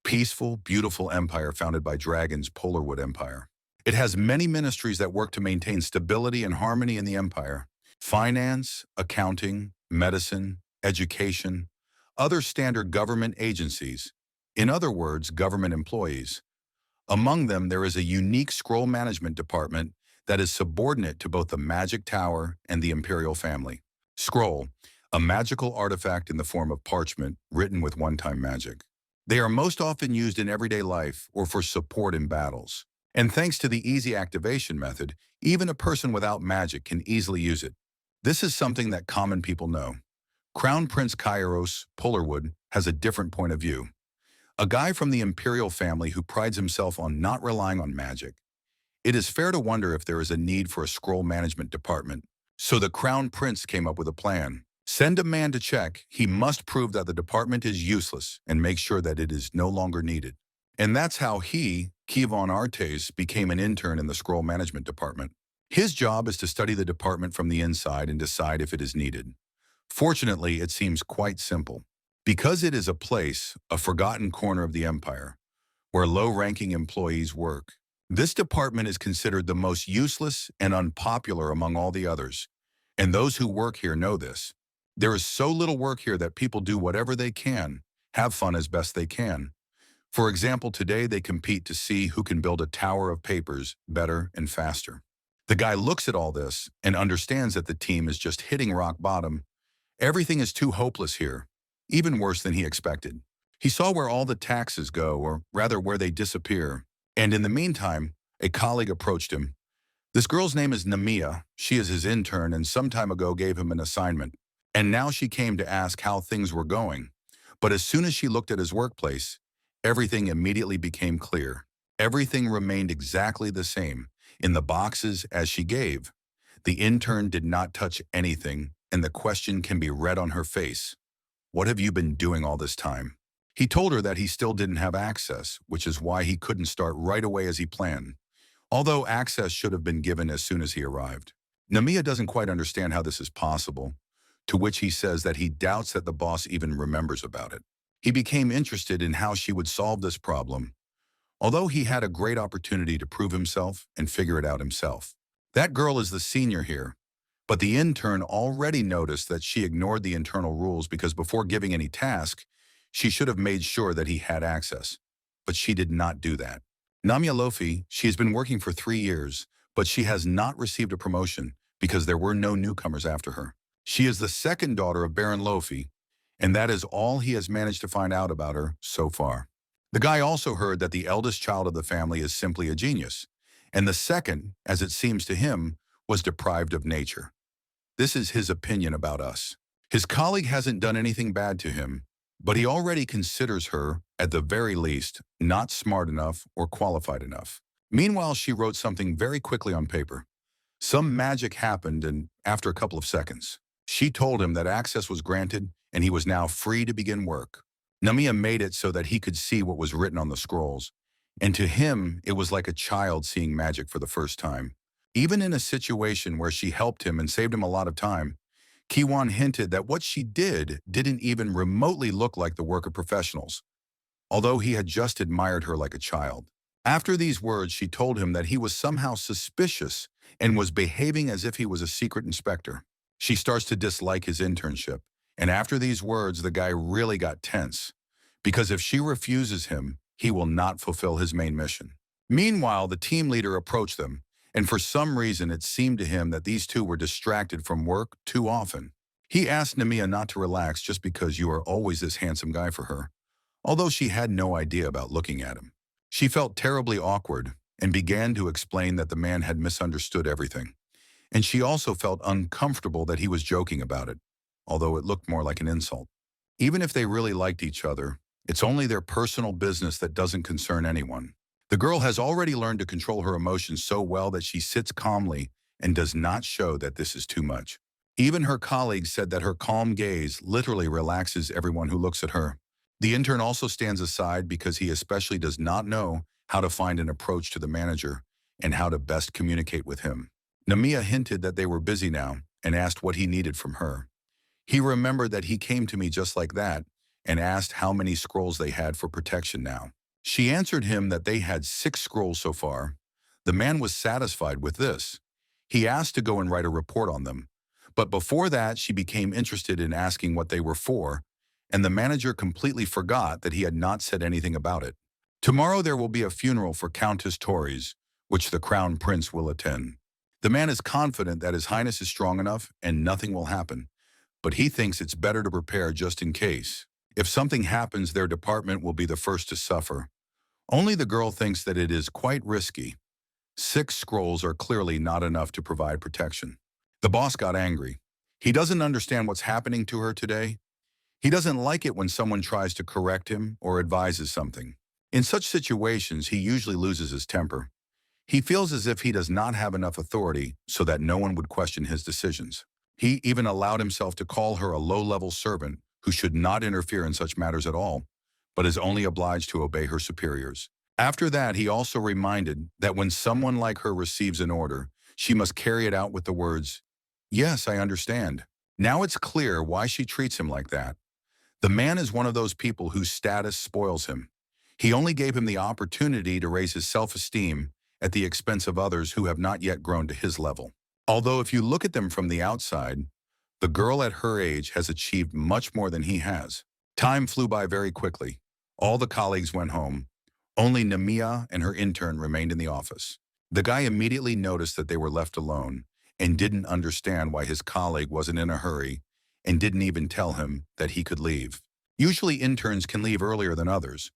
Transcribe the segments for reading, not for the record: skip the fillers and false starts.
peaceful, beautiful empire founded by dragons, Polarwood Empire. It has many ministries that work to maintain stability and harmony in the empire. Finance, accounting, medicine, education, other standard government agencies. In other words, government employees. Among them, there is a unique scroll management department that is subordinate to both the Magic Tower and the Imperial family. Scroll, a magical artifact in the form of parchment written with one-time magic. They are most often used in everyday life or for support in battles. And thanks to the easy activation method, even a person without magic can easily use it. This is something that common people know. Crown Prince Kairos, Polarwood, has a different point of view. A guy from the Imperial family who prides himself on not relying on magic. It is fair to wonder if there is a need for a scroll management department. So the Crown Prince came up with a plan. Send a man to check. He must prove that the department is useless and make sure that it is no longer needed. And that's how he, Kivon Artes, became an intern in the scroll management department. His job is to study the department from the inside and decide if it is needed. Fortunately, it seems quite simple. Because it is a place, a forgotten corner of the empire, where low-ranking employees work. This department is considered the most useless and unpopular among all the others. And those who work here know this. There is so little work here that people do whatever they can, have fun as best they can. For example, today they compete to see who can build a tower of papers better and faster. The guy looks at all this and understands that the team is just hitting rock bottom. Everything is too hopeless here, even worse than he expected. He saw where all the taxes go, or rather where they disappear. And in the meantime, a colleague approached him. This girl's name is Namiya. She is his intern and some time ago gave him an assignment. And now she came to ask how things were going. But as soon as she looked at his workplace, everything immediately became clear. Everything remained exactly the same in the boxes as she gave. The intern did not touch anything, and the question can be read on her face. What have you been doing all this time? He told her that he still didn't have access, which is why he couldn't start right away as he planned, although access should have been given as soon as he arrived. Namiya doesn't quite understand how this is possible, to which he says that he doubts that the boss even remembers about it. He became interested in how she would solve this problem, although he had a great opportunity to prove himself and figure it out himself. That girl is the senior here, but the intern already noticed that she ignored the internal rules because before giving any task, she should have made sure that he had access. But she did not do that. Namia Lofi, she has been working for 3 years, but she has not received a promotion because there were no newcomers after her. She is the second daughter of Baron Lofi, and that is all he has managed to find out about her so far. The guy also heard that the eldest child of the family is simply a genius, and the second, as it seems to him, was deprived of nature. This is his opinion about us. His colleague hasn't done anything bad to him, but he already considers her, at the very least, not smart enough or qualified enough. Meanwhile, she wrote something very quickly on paper. Some magic happened, and after a couple of seconds, she told him that access was granted and he was now free to begin work. Namiya made it so that he could see what was written on the scrolls, and to him, it was like a child seeing magic for the first time. Even in a situation where she helped him and saved him a lot of time, Kiwan hinted that what she did didn't even remotely look like the work of professionals, although he had just admired her like a child. After these words, she told him that he was somehow suspicious and was behaving as if he was a secret inspector. She starts to dislike his internship, and after these words, the guy really got tense, because if she refuses him, he will not fulfill his main mission. Meanwhile, the team leader approached them, and for some reason it seemed to him that these two were distracted from work too often. He asked Namiya not to relax just because you are always this handsome guy for her, although she had no idea about looking at him. She felt terribly awkward and began to explain that the man had misunderstood everything. And she also felt uncomfortable that he was joking about it, although it looked more like an insult. Even if they really liked each other, it's only their personal business that doesn't concern anyone. The girl has already learned to control her emotions so well that she sits calmly and does not show that this is too much. Even her colleagues said that her calm gaze literally relaxes everyone who looks at her. The intern also stands aside because he especially does not know how to find an approach to the manager and how to best communicate with him. Namiya hinted that they were busy now and asked what he needed from her. He remembered that he came to me just like that, and asked how many scrolls they had for protection now. She answered him that they had 6 scrolls so far. The man was satisfied with this. He asked to go and write a report on them. But before that, she became interested in asking what they were for, and the manager completely forgot that he had not said anything about it. Tomorrow there will be a funeral for Countess Torres, which the Crown Prince will attend. The man is confident that His Highness is strong enough and nothing will happen, but he thinks it's better to prepare just in case. If something happens, their department will be the first to suffer. Only the girl thinks that it is quite risky. 6 scrolls are clearly not enough to provide protection. The boss got angry. He doesn't understand what's happening to her today. He doesn't like it when someone tries to correct him or advises something. In such situations, he usually loses his temper. He feels as if he does not have enough authority so that no one would question his decisions. He even allowed himself to call her a low-level servant who should not interfere in such matters at all, but is only obliged to obey her superiors. After that, he also reminded that when someone like her receives an order, she must carry it out with the words, "Yes, I understand." Now it's clear why she treats him like that. The man is one of those people whose status spoils him. He only gave him the opportunity to raise his self-esteem at the expense of others who have not yet grown to his level. Although if you look at them from the outside, the girl at her age has achieved much more than he has. Time flew by very quickly. All the colleagues went home. Only Namiya and her intern remained in the office. The guy immediately noticed that they were left alone and didn't understand why his colleague wasn't in a hurry and didn't even tell him that he could leave. Usually interns can leave earlier than others,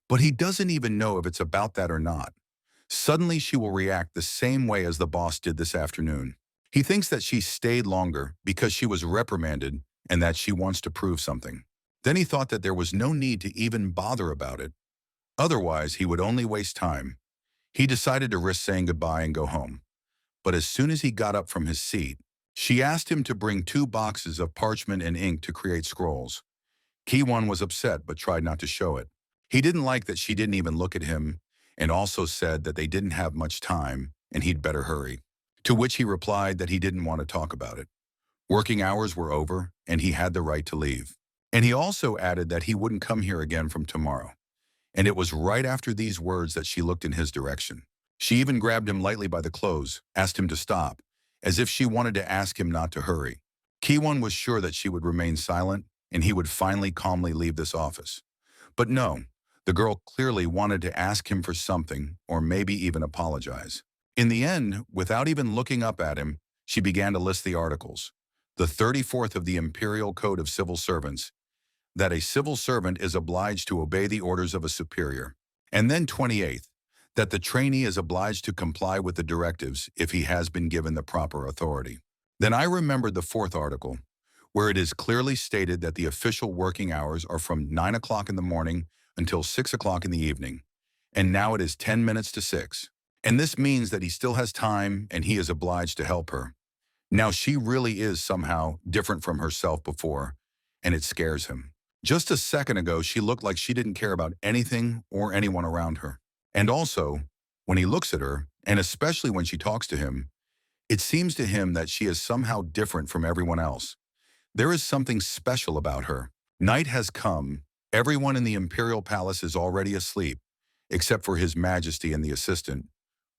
but he doesn't even know if it's about that or not. Suddenly she will react the same way as the boss did this afternoon. He thinks that she stayed longer because she was reprimanded and that she wants to prove something. Then he thought that there was no need to even bother about it. Otherwise, he would only waste time. He decided to risk saying goodbye and go home. But as soon as he got up from his seat, she asked him to bring 2 boxes of parchment and ink to create scrolls. Ki-won was upset but tried not to show it. He didn't like that she didn't even look at him and also said that they didn't have much time and he'd better hurry. To which he replied that he didn't want to talk about it. Working hours were over and he had the right to leave. And he also added that he wouldn't come here again from tomorrow. And it was right after these words that she looked in his direction. She even grabbed him lightly by the clothes, asked him to stop, as if she wanted to ask him not to hurry. Ki-won was sure that she would remain silent and he would finally calmly leave this office. But no, the girl clearly wanted to ask him for something or maybe even apologize. In the end, without even looking up at him, she began to list the articles. The 34th of the Imperial Code of Civil Servants, that a civil servant is obliged to obey the orders of a superior. And then 28th, that the trainee is obliged to comply with the directives if he has been given the proper authority. Then I remembered the 4th article, where it is clearly stated that the official working hours are from 9 o'clock in the morning until 6 o'clock in the evening, and now it is 10 minutes to 6. And this means that he still has time and he is obliged to help her. Now she really is somehow different from herself before, and it scares him. Just a second ago, she looked like she didn't care about anything or anyone around her. And also, when he looks at her, and especially when she talks to him, it seems to him that she is somehow different from everyone else. There is something special about her. Night has come. Everyone in the Imperial Palace is already asleep, except for His Majesty and the assistant,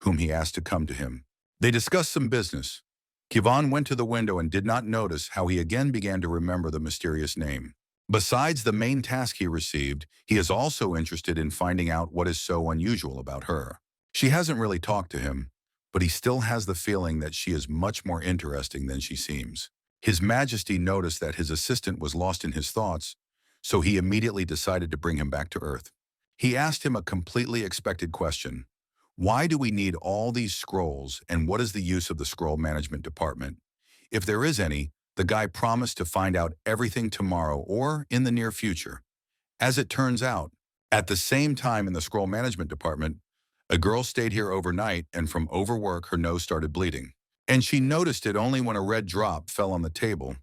whom he asked to come to him. They discussed some business. Ki-won went to the window and did not notice how he again began to remember the mysterious name. Besides the main task he received, he is also interested in finding out what is so unusual about her. She hasn't really talked to him, but he still has the feeling that she is much more interesting than she seems. His Majesty noticed that his assistant was lost in his thoughts, so he immediately decided to bring him back to Earth. He asked him a completely expected question. Why do we need all these scrolls, and what is the use of the scroll management department? If there is any, the guy promised to find out everything tomorrow or in the near future. As it turns out, at the same time in the scroll management department, a girl stayed here overnight and from overwork her nose started bleeding. And she noticed it only when a red drop fell on the table,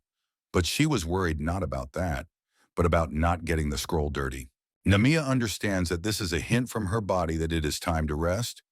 but she was worried not about that, but about not getting the scroll dirty. Namiya understands that this is a hint from her body that it is time to rest,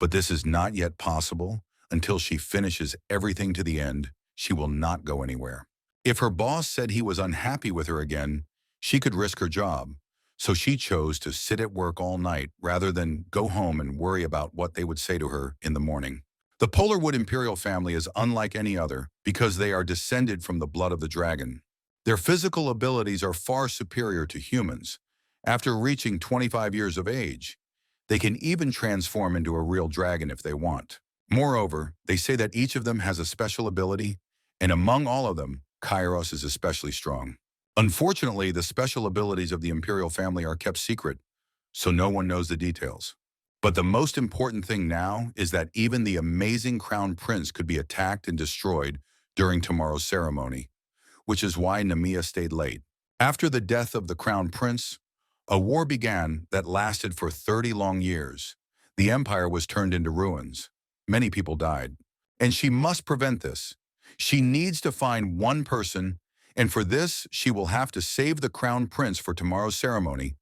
but this is not yet possible until she finishes everything to the end. She will not go anywhere. If her boss said he was unhappy with her again, She could risk her job, so she chose to sit at work all night rather than go home and worry about what they would say to her in the morning. The Polarwood Imperial family is unlike any other because they are descended from the blood of the dragon. Their physical abilities are far superior to humans. After reaching 25 years of age, they can even transform into a real dragon if they want. Moreover, they say that each of them has a special ability, and among all of them, Kairos is especially strong. Unfortunately, the special abilities of the Imperial family are kept secret, so no one knows the details. But the most important thing now is that even the amazing Crown Prince could be attacked and destroyed during tomorrow's ceremony, which is why Namiya stayed late. After the death of the Crown Prince, a war began that lasted for 30 long years. The empire was turned into ruins. Many people died. And she must prevent this. She needs to find one person, and for this, she will have to save the Crown Prince for tomorrow's ceremony.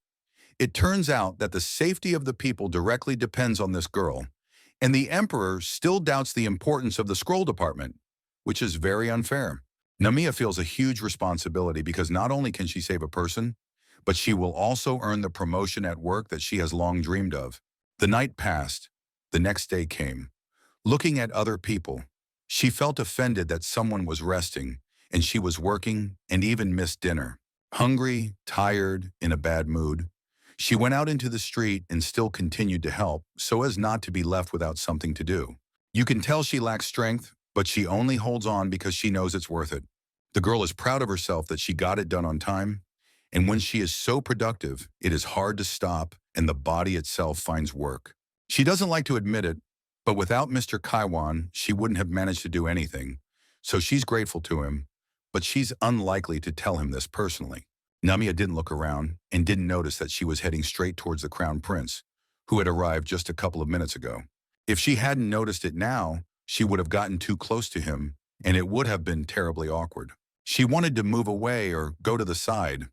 It turns out that the safety of the people directly depends on this girl, and the Emperor still doubts the importance of the scroll department, which is very unfair. Namiya feels a huge responsibility because not only can she save a person, but she will also earn the promotion at work that she has long dreamed of. The night passed. The next day came. Looking at other people, she felt offended that someone was resting, and she was working and even missed dinner. Hungry, tired, in a bad mood, she went out into the street and still continued to help so as not to be left without something to do. You can tell she lacks strength, but she only holds on because she knows it's worth it. The girl is proud of herself that she got it done on time, and when she is so productive, it is hard to stop and the body itself finds work. She doesn't like to admit it, but without Mr. Kaiwan, she wouldn't have managed to do anything, so she's grateful to him, but she's unlikely to tell him this personally. Namiya didn't look around and didn't notice that she was heading straight towards the Crown Prince, who had arrived just a couple of minutes ago. If she hadn't noticed it now, she would have gotten too close to him, and it would have been terribly awkward. She wanted to move away or go to the side,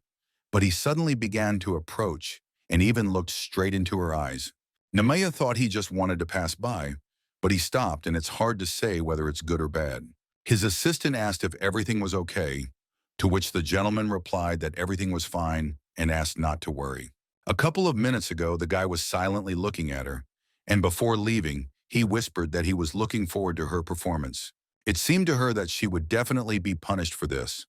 but he suddenly began to approach and even looked straight into her eyes. Namiya thought he just wanted to pass by, but he stopped, and it's hard to say whether it's good or bad. His assistant asked if everything was okay, to which the gentleman replied that everything was fine and asked not to worry. A couple of minutes ago, the guy was silently looking at her, and before leaving, he whispered that he was looking forward to her performance. It seemed to her that she would definitely be punished for this.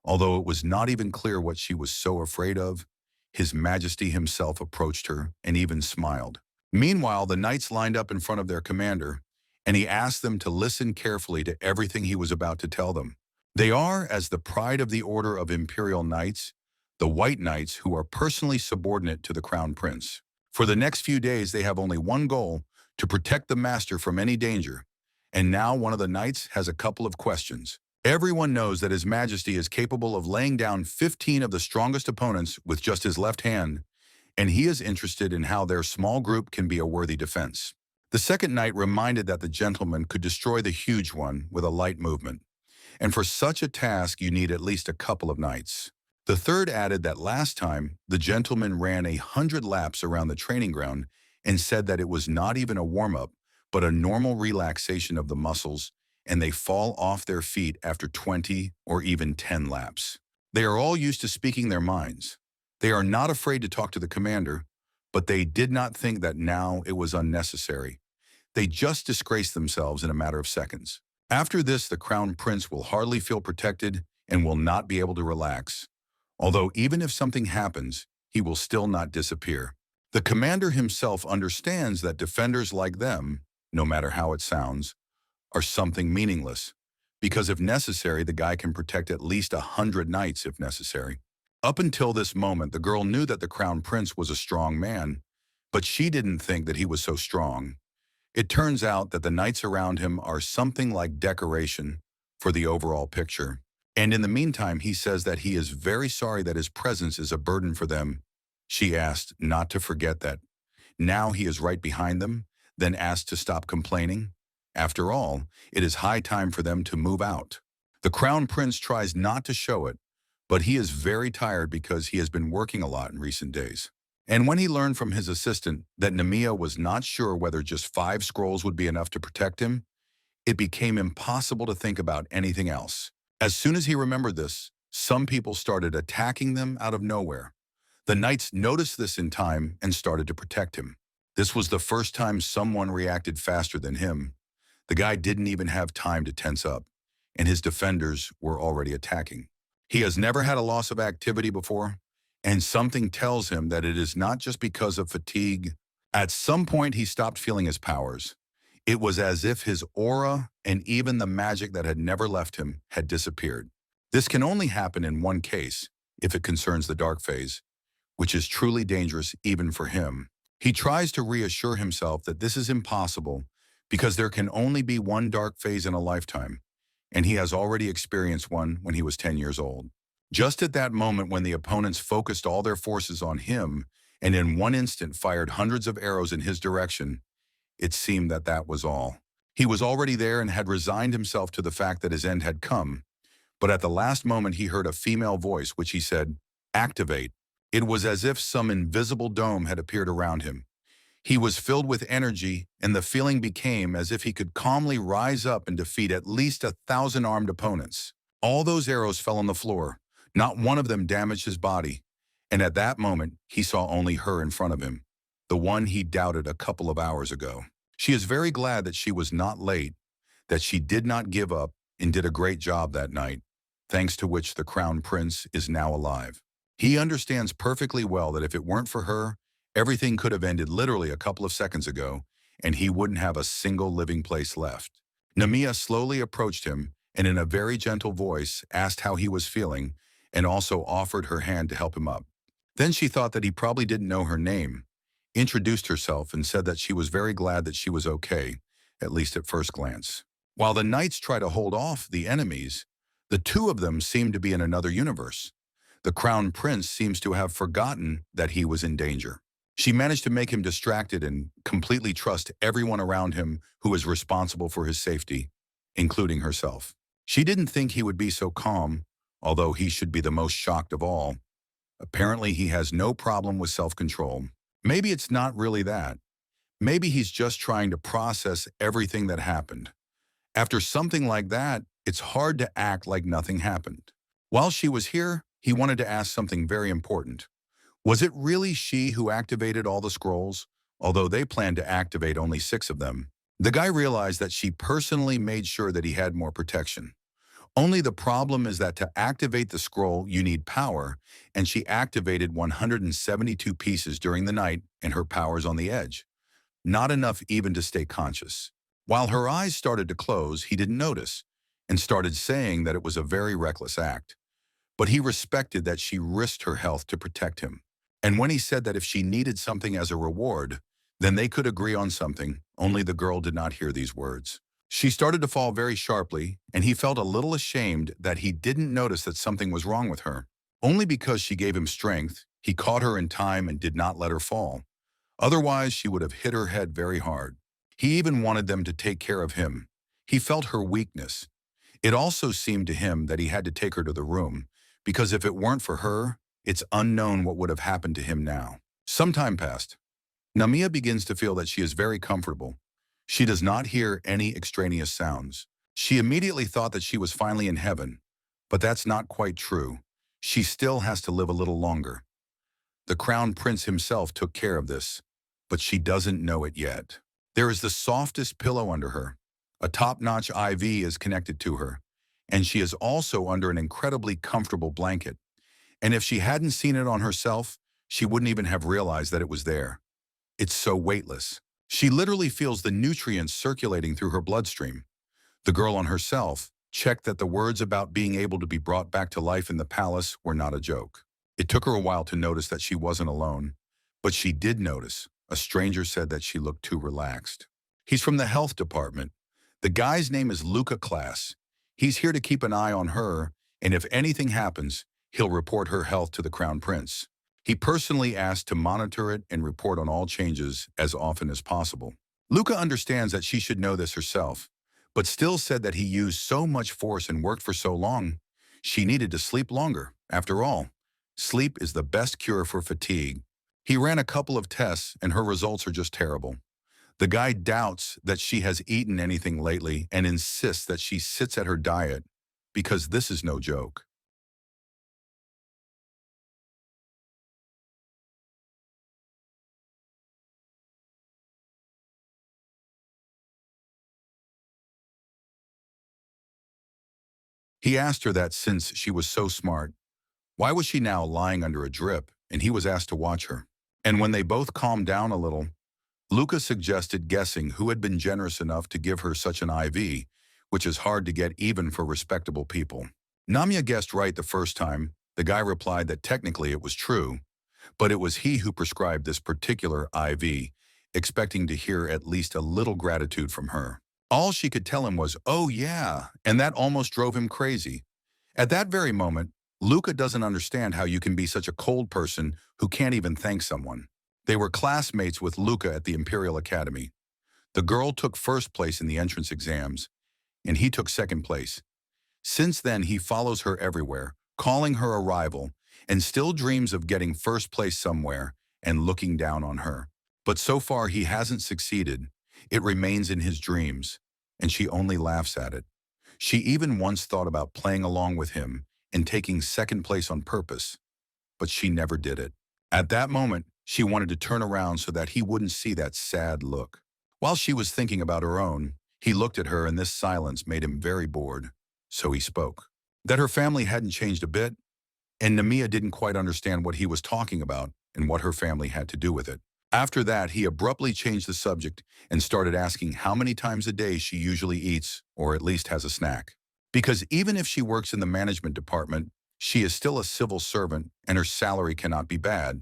Although it was not even clear what she was so afraid of, His Majesty himself approached her and even smiled. Meanwhile, the knights lined up in front of their commander, and he asked them to listen carefully to everything he was about to tell them. They are, as the pride of the Order of Imperial Knights, the White Knights who are personally subordinate to the Crown Prince. For the next few days, they have only one goal: to protect the master from any danger. And now one of the knights has a couple of questions. Everyone knows that His Majesty is capable of laying down 15 of the strongest opponents with just his left hand, and he is interested in how their small group can be a worthy defense. The second knight reminded that the gentleman could destroy the huge one with a light movement, and for such a task you need at least a couple of knights. The third added that last time, the gentleman ran 100 laps around the training ground and said that it was not even a warm-up, but a normal relaxation of the muscles, and they fall off their feet after 20 or even 10 laps. They are all used to speaking their minds. They are not afraid to talk to the commander, but they did not think that now it was unnecessary. They just disgraced themselves in a matter of seconds. After this, the Crown Prince will hardly feel protected and will not be able to relax. Although even if something happens, he will still not disappear. The commander himself understands that defenders like them, no matter how it sounds, are something meaningless, because if necessary, the guy can protect at least 100 knights if necessary. Up until this moment, the girl knew that the Crown Prince was a strong man, but she didn't think that he was so strong. It turns out that the knights around him are something like decoration for the overall picture. And in the meantime, he says that he is very sorry that his presence is a burden for them. She asked not to forget that. Now he is right behind them, then asked to stop complaining. After all, it is high time for them to move out. The Crown Prince tries not to show it, but he is very tired because he has been working a lot in recent days. And when he learned from his assistant that Namiya was not sure whether just 5 scrolls would be enough to protect him, it became impossible to think about anything else. As soon as he remembered this, Some people started attacking them out of nowhere. The knights noticed this in time and started to protect him. This was the first time someone reacted faster than him. The guy didn't even have time to tense up, and his defenders were already attacking. He has never had a loss of activity before, and something tells him that it is not just because of fatigue. At some point, he stopped feeling his powers. It was as if his aura and even the magic that had never left him had disappeared. This can only happen in one case, if it concerns the dark phase, which is truly dangerous even for him. He tries to reassure himself that this is impossible because there can only be one dark phase in a lifetime, and he has already experienced one when he was 10 years old. Just at that moment when the opponents focused all their forces on him and in one instant fired hundreds of arrows in his direction, it seemed that that was all. He was already there and had resigned himself to the fact that his end had come, but at the last moment he heard a female voice which he said, "Activate." It was as if some invisible dome had appeared around him. He was filled with energy, and the feeling became as if he could calmly rise up and defeat at least 1,000 armed opponents. All those arrows fell on the floor. Not one of them damaged his body. And at that moment, he saw only her in front of him, the one he doubted a couple of hours ago. She is very glad that she was not late, that she did not give up and did a great job that night, thanks to which the Crown Prince is now alive. He understands perfectly well that if it weren't for her, everything could have ended literally a couple of seconds ago, and he wouldn't have a single living place left. Namiya slowly approached him and in a very gentle voice asked how he was feeling and also offered her hand to help him up. Then she thought that he probably didn't know her name, introduced herself and said that she was very glad that she was okay, at least at first glance. While the knights try to hold off the enemies, the two of them seem to be in another universe. The Crown Prince seems to have forgotten that he was in danger. She managed to make him distracted and completely trust everyone around him who is responsible for his safety, including herself. She didn't think he would be so calm, although he should be the most shocked of all. Apparently, he has no problem with self-control. Maybe it's not really that. Maybe he's just trying to process everything that happened. After something like that, it's hard to act like nothing happened. While she was here, he wanted to ask something very important. Was it really she who activated all the scrolls, although they planned to activate only 6 of them? The guy realized that she personally made sure that he had more protection. Only the problem is that to activate the scroll, you need power, and she activated 172 pieces during the night, and her power's on the edge. Not enough even to stay conscious. While her eyes started to close, he didn't notice, and started saying that it was a very reckless act. But he respected that she risked her health to protect him. And when he said that if she needed something as a reward, then they could agree on something, only the girl did not hear these words. She started to fall very sharply, and he felt a little ashamed that he didn't notice that something was wrong with her. Only because she gave him strength, he caught her in time and did not let her fall. Otherwise, she would have hit her head very hard. He even wanted them to take care of him. He felt her weakness. It also seemed to him that he had to take her to the room, because if it weren't for her, it's unknown what would have happened to him now. Some time passed. Namiya begins to feel that she is very comfortable. She does not hear any extraneous sounds. She immediately thought that she was finally in heaven, but that's not quite true. She still has to live a little longer. The Crown Prince himself took care of this, but she doesn't know it yet. There is the softest pillow under her. A top-notch IV is connected to her, and she is also under an incredibly comfortable blanket. And if she hadn't seen it on herself, she wouldn't even have realized that it was there. It's so weightless. She literally feels the nutrients circulating through her bloodstream. The girl on herself checked that the words about being able to be brought back to life in the palace were not a joke. It took her a while to notice that she wasn't alone, but she did notice. A stranger said that she looked too relaxed. He's from the health department. The guy's name is Luca Class. He's here to keep an eye on her, and if anything happens, he'll report her health to the Crown Prince. He personally asked to monitor it and report on all changes as often as possible. Luca understands that she should know this herself, but still said that he used so much force and worked for so long, she needed to sleep longer. After all, sleep is the best cure for fatigue. He ran a couple of tests and her results are just terrible. The guy doubts that she has eaten anything lately and insists that she sits at her diet because this is no joke. He asked her that since she was so smart, why was she now lying under a drip and he was asked to watch her? And when they both calmed down a little, Luca suggested guessing who had been generous enough to give her such an IV, which is hard to get even for respectable people. Namia guessed right the first time. The guy replied that technically it was true, but it was he who prescribed this particular IV, expecting to hear at least a little gratitude from her. All she could tell him was, "Oh yeah," and that almost drove him crazy. At that very moment, Luca doesn't understand how you can be such a cold person who can't even thank someone. They were classmates with Luca at the Imperial Academy. The girl took first place in the entrance exams, and he took second place. Since then, he follows her everywhere, calling her a rival, and still dreams of getting first place somewhere and looking down on her. But so far, he hasn't succeeded. It remains in his dreams, and she only laughs at it. She even once thought about playing along with him and taking second place on purpose, but she never did it. At that moment, she wanted to turn around so that he wouldn't see that sad look. While she was thinking about her own, he looked at her and this silence made him very bored. So he spoke. That her family hadn't changed a bit, and Namiya didn't quite understand what he was talking about and what her family had to do with it. After that, he abruptly changed the subject and started asking how many times a day she usually eats, or at least has a snack. Because even if she works in the management department, she is still a civil servant and her salary cannot be bad.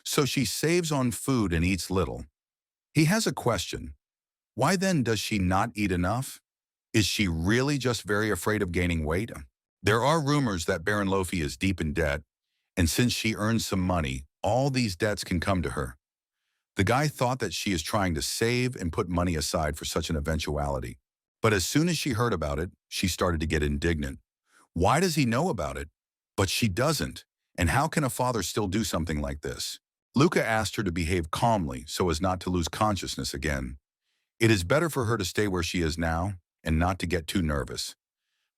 So she saves on food and eats little. He has a question. Why then does she not eat enough? Is she really just very afraid of gaining weight? There are rumors that Baron Lofi is deep in debt, and since she earns some money, all these debts can come to her. The guy thought that she is trying to save and put money aside for such an eventuality. But as soon as she heard about it, she started to get indignant. Why does he know about it? But she doesn't. And how can a father still do something like this? Luca asked her to behave calmly so as not to lose consciousness again. It is better for her to stay where she is now and not to get too nervous.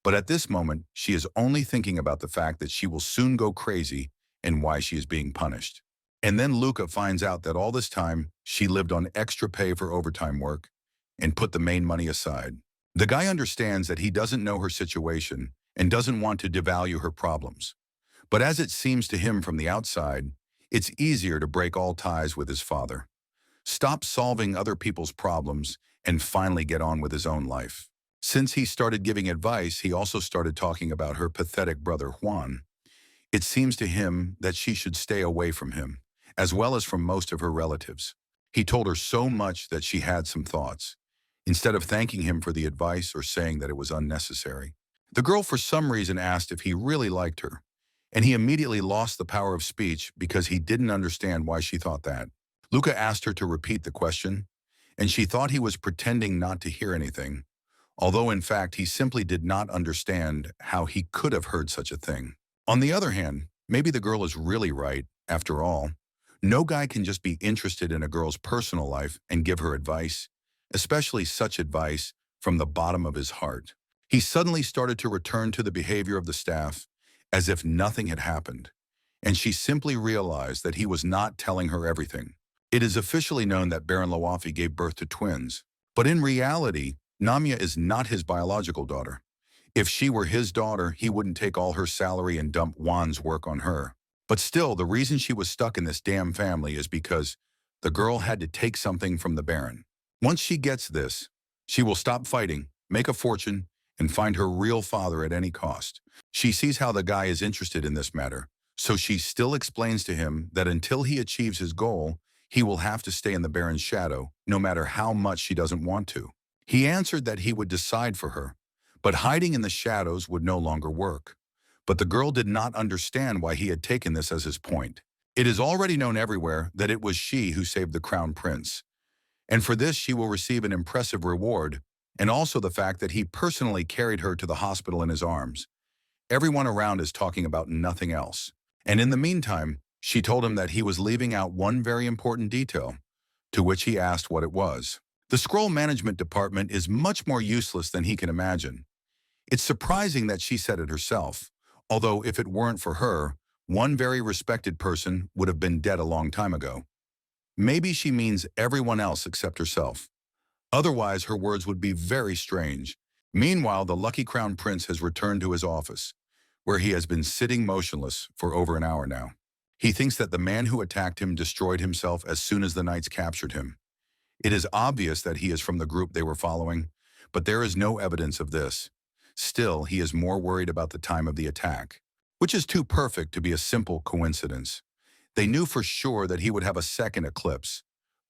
But at this moment, she is only thinking about the fact that she will soon go crazy and why she is being punished. And then Luca finds out that all this time, she lived on extra pay for overtime work and put the main money aside. The guy understands that he doesn't know her situation and doesn't want to devalue her problems. But as it seems to him from the outside, it's easier to break all ties with his father. Stop solving other people's problems and finally get on with his own life. Since he started giving advice, he also started talking about her pathetic brother Juan. It seems to him that she should stay away from him, as well as from most of her relatives. He told her so much that she had some thoughts, instead of thanking him for the advice or saying that it was unnecessary. The girl for some reason asked if he really liked her, and he immediately lost the power of speech because he didn't understand why she thought that. Luca asked her to repeat the question, and she thought he was pretending not to hear anything, although in fact he simply did not understand how he could have heard such a thing. On the other hand, maybe the girl is really right, after all. No guy can just be interested in a girl's personal life and give her advice, especially such advice from the bottom of his heart. He suddenly started to return to the behavior of the staff as if nothing had happened, and she simply realized that he was not telling her everything. It is officially known that Baron Loafi gave birth to twins, but in reality, Namia is not his biological daughter. If she were his daughter, he wouldn't take all her salary and dump Juan's work on her. But still, the reason she was stuck in this damn family is because the girl had to take something from the Baron. Once she gets this, she will stop fighting, make a fortune, and find her real father at any cost. She sees how the guy is interested in this matter, so she still explains to him that until he achieves his goal, he will have to stay in the Baron's shadow, no matter how much she doesn't want to. He answered that he would decide for her, but hiding in the shadows would no longer work. But the girl did not understand why he had taken this as his point. It is already known everywhere that it was she who saved the crown prince. And for this she will receive an impressive reward, and also the fact that he personally carried her to the hospital in his arms. Everyone around is talking about nothing else. And in the meantime, she told him that he was leaving out one very important detail, to which he asked what it was. The scroll management department is much more useless than he can imagine. It's surprising that she said it herself, although if it weren't for her, one very respected person would have been dead a long time ago. Maybe she means everyone else except herself. Otherwise, her words would be very strange, Meanwhile, the lucky crown prince has returned to his office, where he has been sitting motionless for over an hour now. He thinks that the man who attacked him destroyed himself as soon as the knights captured him. It is obvious that he is from the group they were following, but there is no evidence of this. Still, he is more worried about the time of the attack, which is too perfect to be a simple coincidence. They knew for sure that he would have a second eclipse,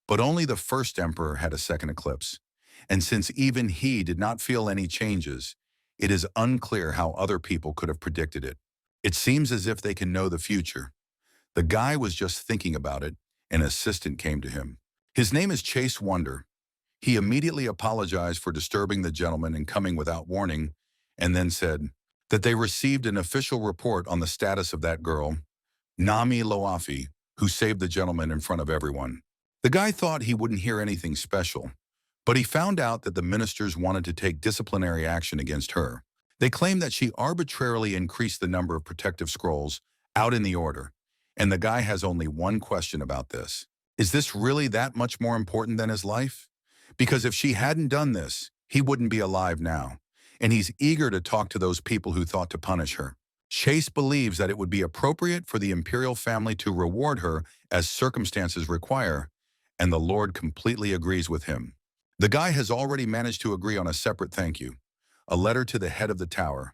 but only the first emperor had a second eclipse. And since even he did not feel any changes, it is unclear how other people could have predicted it. It seems as if they can know the future. The guy was just thinking about it, and an assistant came to him. His name is Chase Wonder. He immediately apologized for disturbing the gentleman and coming without warning, and then said that they received an official report on the status of that girl, Nami Loafi, who saved the gentleman in front of everyone. The guy thought he wouldn't hear anything special, but he found out that the ministers wanted to take disciplinary action against her. They claimed that she arbitrarily increased the number of protective scrolls out in the order, and the guy has only one question about this. Is this really that much more important than his life? Because if she hadn't done this, he wouldn't be alive now, and he's eager to talk to those people who thought to punish her. Chase believes that it would be appropriate for the Imperial family to reward her as circumstances require, and the Lord completely agrees with him. The guy has already managed to agree on a separate thank you, a letter to the head of the tower.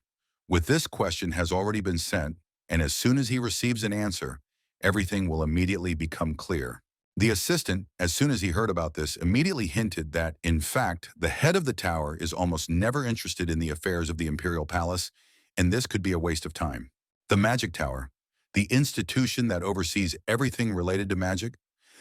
With this question has already been sent, and as soon as he receives an answer, everything will immediately become clear. The assistant, as soon as he heard about this, immediately hinted that, in fact, the head of the tower is almost never interested in the affairs of the Imperial Palace, and this could be a waste of time. The Magic Tower, the institution that oversees everything related to magic,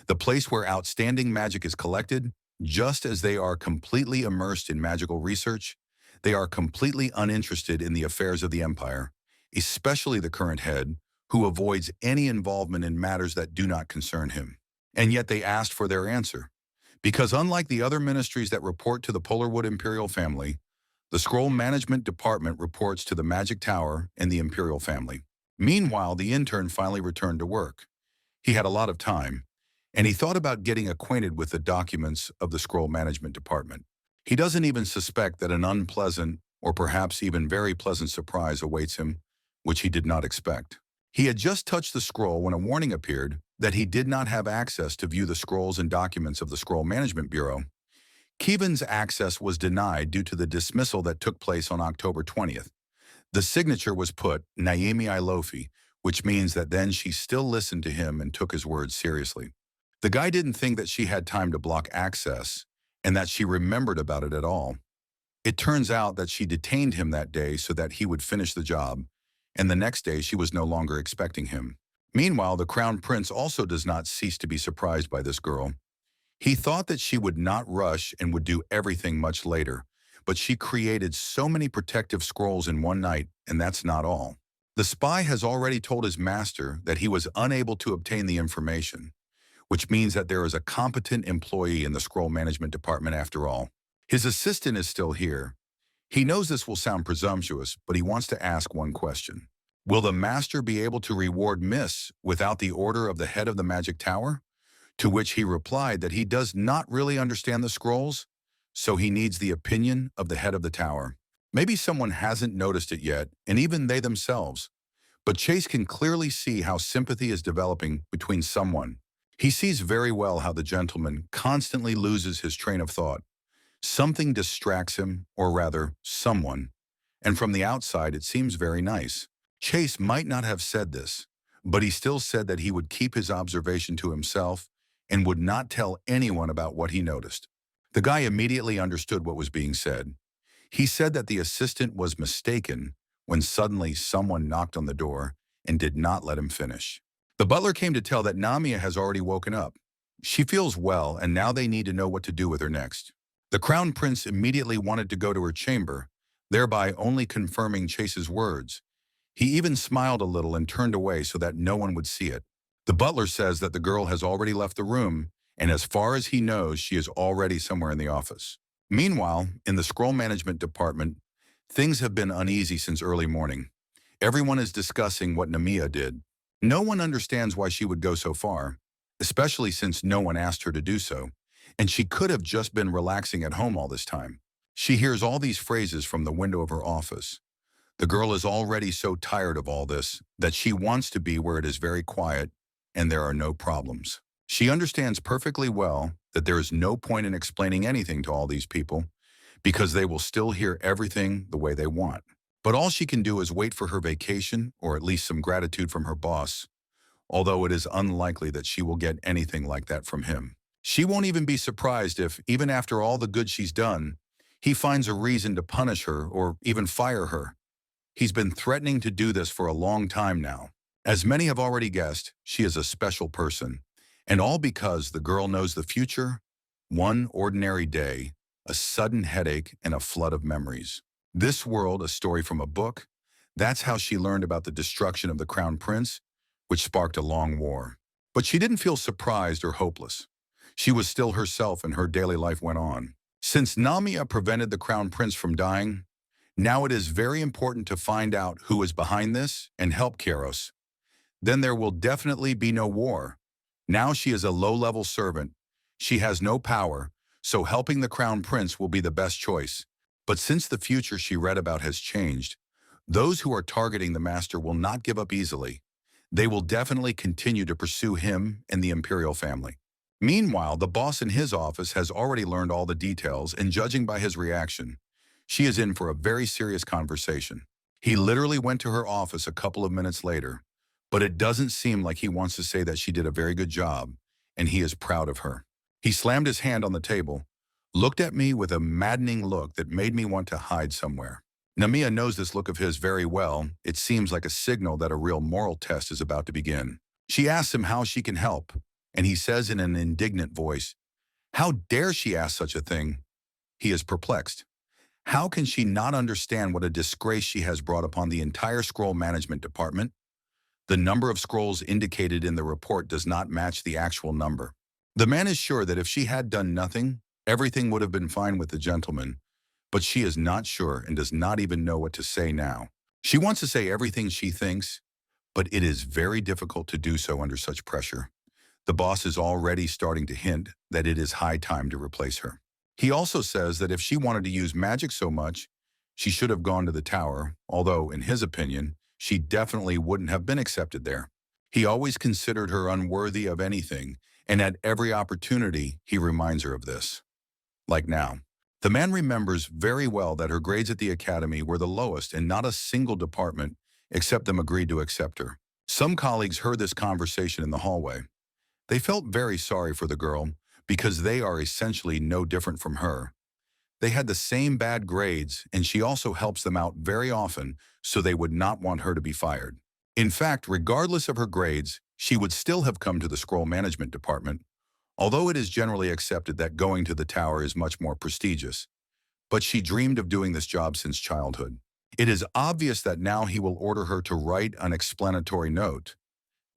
the place where outstanding magic is collected, just as they are completely immersed in magical research, they are completely uninterested in the affairs of the Empire, especially the current head, who avoids any involvement in matters that do not concern him. And yet they asked for their answer. Because unlike the other ministries that report to the Polarwood Imperial family, the Scroll Management Department reports to the Magic Tower and the Imperial family. Meanwhile, the intern finally returned to work. He had a lot of time, and he thought about getting acquainted with the documents of the Scroll Management Department. He doesn't even suspect that an unpleasant, or perhaps even very pleasant surprise awaits him, which he did not expect. He had just touched the scroll when a warning appeared that he did not have access to view the scrolls and documents of the Scroll Management Bureau. Keevan's access was denied due to the dismissal that took place on October 20th. The signature was put, Naomi Ilofi, which means that then she still listened to him and took his words seriously. The guy didn't think that she had time to block access and that she remembered about it at all. It turns out that she detained him that day so that he would finish the job, and the next day she was no longer expecting him. Meanwhile, the Crown Prince also does not cease to be surprised by this girl. He thought that she would not rush and would do everything much later, but she created so many protective scrolls in one night, and that's not all. The spy has already told his master that he was unable to obtain the information, which means that there is a competent employee in the Scroll Management Department after all. His assistant is still here. He knows this will sound presumptuous, but he wants to ask one question. Will the master be able to reward Miss without the order of the head of the Magic Tower? To which he replied that he does not really understand the scrolls, so he needs the opinion of the head of the tower. Maybe someone hasn't noticed it yet, and even they themselves. But Chase can clearly see how sympathy is developing between someone. He sees very well how the gentleman constantly loses his train of thought. Something distracts him, or rather, someone. And from the outside, it seems very nice. Chase might not have said this, but he still said that he would keep his observation to himself and would not tell anyone about what he noticed. The guy immediately understood what was being said. He said that the assistant was mistaken when suddenly someone knocked on the door and did not let him finish. The butler came to tell that Namia has already woken up. She feels well, and now they need to know what to do with her next. The Crown Prince immediately wanted to go to her chamber, thereby only confirming Chase's words. He even smiled a little and turned away so that no one would see it. The butler says that the girl has already left the room, and as far as he knows, she is already somewhere in the office. Meanwhile, in the Scroll Management Department, things have been uneasy since early morning. Everyone is discussing what Namia did. No one understands why she would go so far, especially since no one asked her to do so, and she could have just been relaxing at home all this time. She hears all these phrases from the window of her office. The girl is already so tired of all this that she wants to be where it is very quiet and there are no problems. She understands perfectly well that there is no point in explaining anything to all these people because they will still hear everything the way they want. But all she can do is wait for her vacation or at least some gratitude from her boss, although it is unlikely that she will get anything like that from him. She won't even be surprised if, even after all the good she's done, he finds a reason to punish her or even fire her. He's been threatening to do this for a long time now. As many have already guessed, she is a special person. And all because the girl knows the future, one ordinary day, a sudden headache, and a flood of memories. This world, a story from a book, that's how she learned about the destruction of the Crown Prince, which sparked a long war. But she didn't feel surprised or hopeless. She was still herself and her daily life went on. Since Namiya prevented the Crown Prince from dying, now it is very important to find out who is behind this and help Kairos. Then there will definitely be no war. Now she is a low-level servant. She has no power, so helping the Crown Prince will be the best choice. But since the future she read about has changed, those who are targeting the master will not give up easily. They will definitely continue to pursue him and the Imperial family. Meanwhile, the boss in his office has already learned all the details, and judging by his reaction, she is in for a very serious conversation. He literally went to her office a couple of minutes later, but it doesn't seem like he wants to say that she did a very good job, and he is proud of her. He slammed his hand on the table, looked at me with a maddening look that made me want to hide somewhere. Namiya knows this look of his very well. It seems like a signal that a real moral test is about to begin. She asks him how she can help, and he says in an indignant voice, "How dare she ask such a thing?" He is perplexed. How can she not understand what a disgrace she has brought upon the entire scroll management department? The number of scrolls indicated in the report does not match the actual number. The man is sure that if she had done nothing, everything would have been fine with the gentleman, but she is not sure and does not even know what to say now. She wants to say everything she thinks, but it is very difficult to do so under such pressure. The boss is already starting to hint that it is high time to replace her. He also says that if she wanted to use magic so much, she should have gone to the tower, although, in his opinion, she definitely wouldn't have been accepted there. He always considered her unworthy of anything, and at every opportunity, he reminds her of this. Like now. The man remembers very well that her grades at the academy were the lowest and not a single department except them agreed to accept her. Some colleagues heard this conversation in the hallway. They felt very sorry for the girl because they are essentially no different from her. They had the same bad grades, and she also helps them out very often, so they would not want her to be fired. In fact, regardless of her grades, she would still have come to the scroll management department, although it is generally accepted that going to the tower is much more prestigious. But she dreamed of doing this job since childhood. It is obvious that now he will order her to write an explanatory note.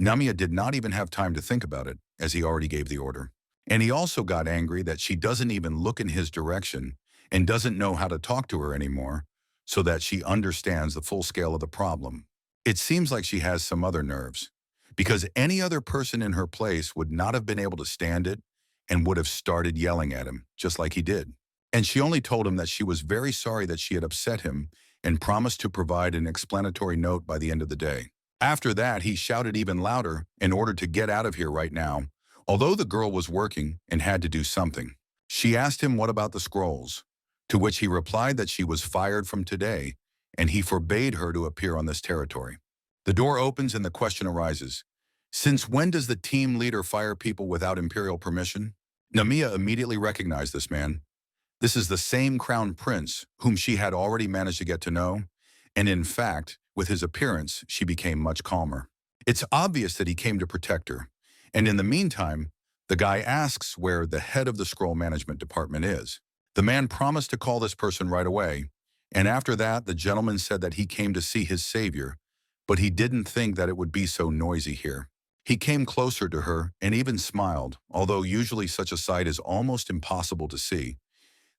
Namiya did not even have time to think about it, as he already gave the order. And he also got angry that she doesn't even look in his direction and doesn't know how to talk to her anymore, so that she understands the full scale of the problem. It seems like she has some other nerves, because any other person in her place would not have been able to stand it and would have started yelling at him, just like he did. And she only told him that she was very sorry that she had upset him and promised to provide an explanatory note by the end of the day. After that, he shouted even louder in order to get out of here right now, although the girl was working and had to do something. She asked him what about the scrolls, to which he replied that she was fired from today, and he forbade her to appear on this territory. The door opens and the question arises, since when does the team leader fire people without Imperial permission? Namiya immediately recognized this man. This is the same Crown Prince whom she had already managed to get to know, and in fact, with his appearance, she became much calmer. It's obvious that he came to protect her, and in the meantime, the guy asks where the head of the scroll management department is. The man promised to call this person right away, and after that, the gentleman said that he came to see his savior, but he didn't think that it would be so noisy here. He came closer to her and even smiled, although usually such a sight is almost impossible to see.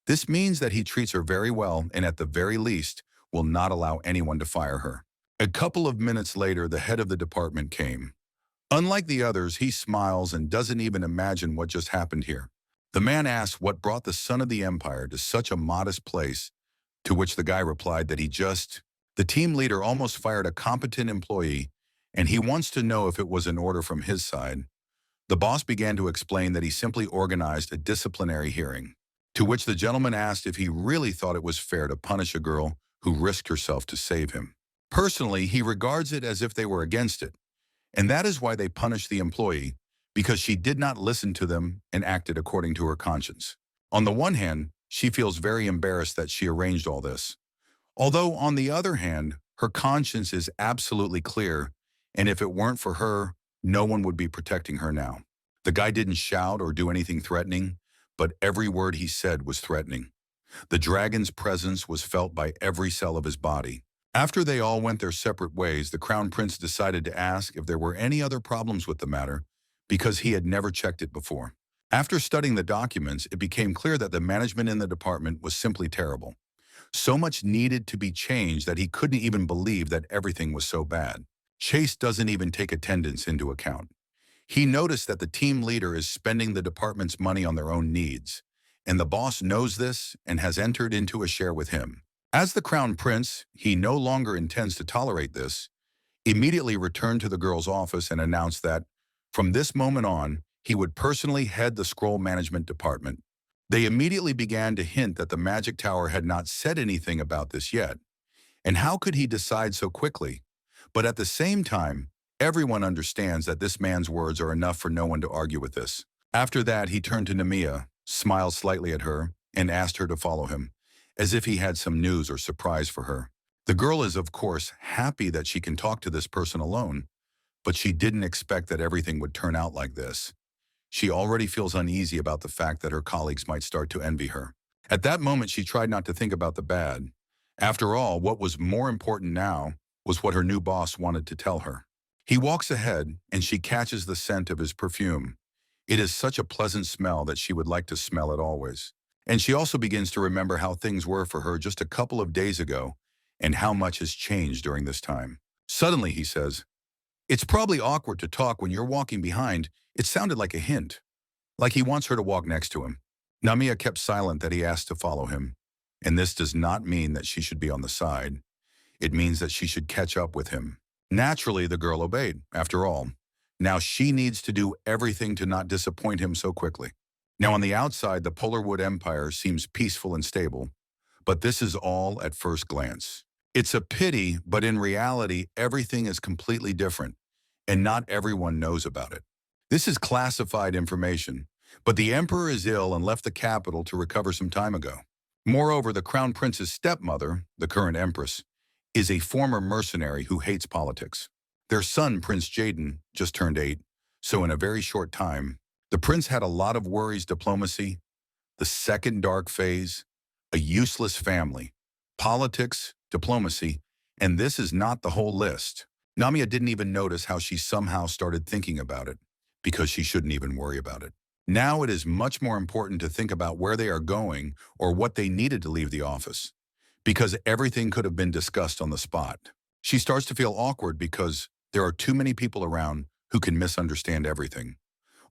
This means that he treats her very well and at the very least will not allow anyone to fire her. A couple of minutes later, the head of the department came. Unlike the others, he smiles and doesn't even imagine what just happened here. The man asked what brought the son of the empire to such a modest place, to which the guy replied that the team leader almost fired a competent employee, and he wants to know if it was an order from his side. The boss began to explain that he simply organized a disciplinary hearing, to which the gentleman asked if he really thought it was fair to punish a girl who risked herself to save him. Personally, he regards it as if they were against it, and that is why they punished the employee, because she did not listen to them and acted according to her conscience. On the one hand, she feels very embarrassed that she arranged all this. Although, on the other hand, her conscience is absolutely clear, and if it weren't for her, no one would be protecting her now. The guy didn't shout or do anything threatening, but every word he said was threatening. The dragon's presence was felt by every cell of his body. After they all went their separate ways, the crown prince decided to ask if there were any other problems with the matter, because he had never checked it before. After studying the documents, it became clear that the management in the department was simply terrible. So much needed to be changed that he couldn't even believe that everything was so bad. Chase doesn't even take attendance into account. He noticed that the team leader is spending the department's money on their own needs, and the boss knows this and has entered into a share with him. As the crown prince, he no longer intends to tolerate this, immediately returned to the girl's office and announced that, from this moment on, he would personally head the scroll management department. They immediately began to hint that the magic tower had not said anything about this yet. And how could he decide so quickly? But at the same time, everyone understands that this man's words are enough for no one to argue with this. After that, he turned to Namiya, smiled slightly at her, and asked her to follow him, as if he had some news or surprise for her. The girl is, of course, happy that she can talk to this person alone, but she didn't expect that everything would turn out like this. She already feels uneasy about the fact that her colleagues might start to envy her. At that moment, she tried not to think about the bad. After all, what was more important now was what her new boss wanted to tell her. He walks ahead, and she catches the scent of his perfume. It is such a pleasant smell that she would like to smell it always. And she also begins to remember how things were for her just a couple of days ago, and how much has changed during this time. Suddenly, he says, "It's probably awkward to talk when you're walking behind." It sounded like a hint, like he wants her to walk next to him. Namiya kept silent that he asked to follow him, and this does not mean that she should be on the side. It means that she should catch up with him. Naturally, the girl obeyed. After all, now she needs to do everything to not disappoint him so quickly. Now on the outside, the Polarwood Empire seems peaceful and stable, but this is all at first glance. It's a pity, but in reality, everything is completely different, and not everyone knows about it. This is classified information, but the emperor is ill and left the capital to recover some time ago. Moreover, the crown prince's stepmother, the current empress, is a former mercenary who hates politics. Their son, Prince Jaden, just turned 8, so in a very short time, the prince had a lot of worries: diplomacy, the second dark phase, a useless family, politics, diplomacy, and this is not the whole list. Namiya didn't even notice how she somehow started thinking about it, because she shouldn't even worry about it. Now it is much more important to think about where they are going or what they needed to leave the office, because everything could have been discussed on the spot. She starts to feel awkward because there are too many people around who can misunderstand everything,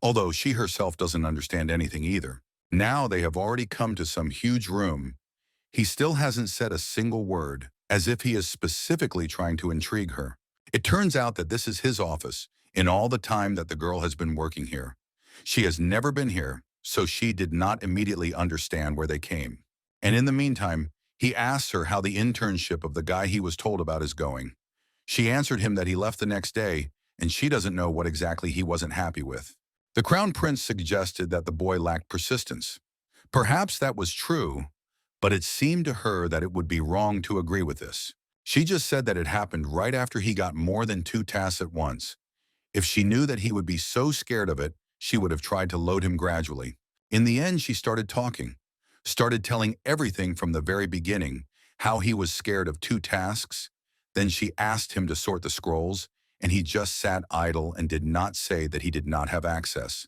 although she herself doesn't understand anything either. Now they have already come to some huge room. He still hasn't said a single word, as if he is specifically trying to intrigue her. It turns out that this is his office in all the time that the girl has been working here. She has never been here, so she did not immediately understand where they came. And in the meantime, he asks her how the internship of the guy he was told about is going. She answered him that he left the next day, and she doesn't know what exactly he wasn't happy with. The crown prince suggested that the boy lacked persistence. Perhaps that was true, but it seemed to her that it would be wrong to agree with this. She just said that it happened right after he got more than 2 tasks at once. If she knew that he would be so scared of it, she would have tried to load him gradually. In the end, she started talking, started telling everything from the very beginning, how he was scared of 2 tasks. Then she asked him to sort the scrolls, and he just sat idle and did not say that he did not have access.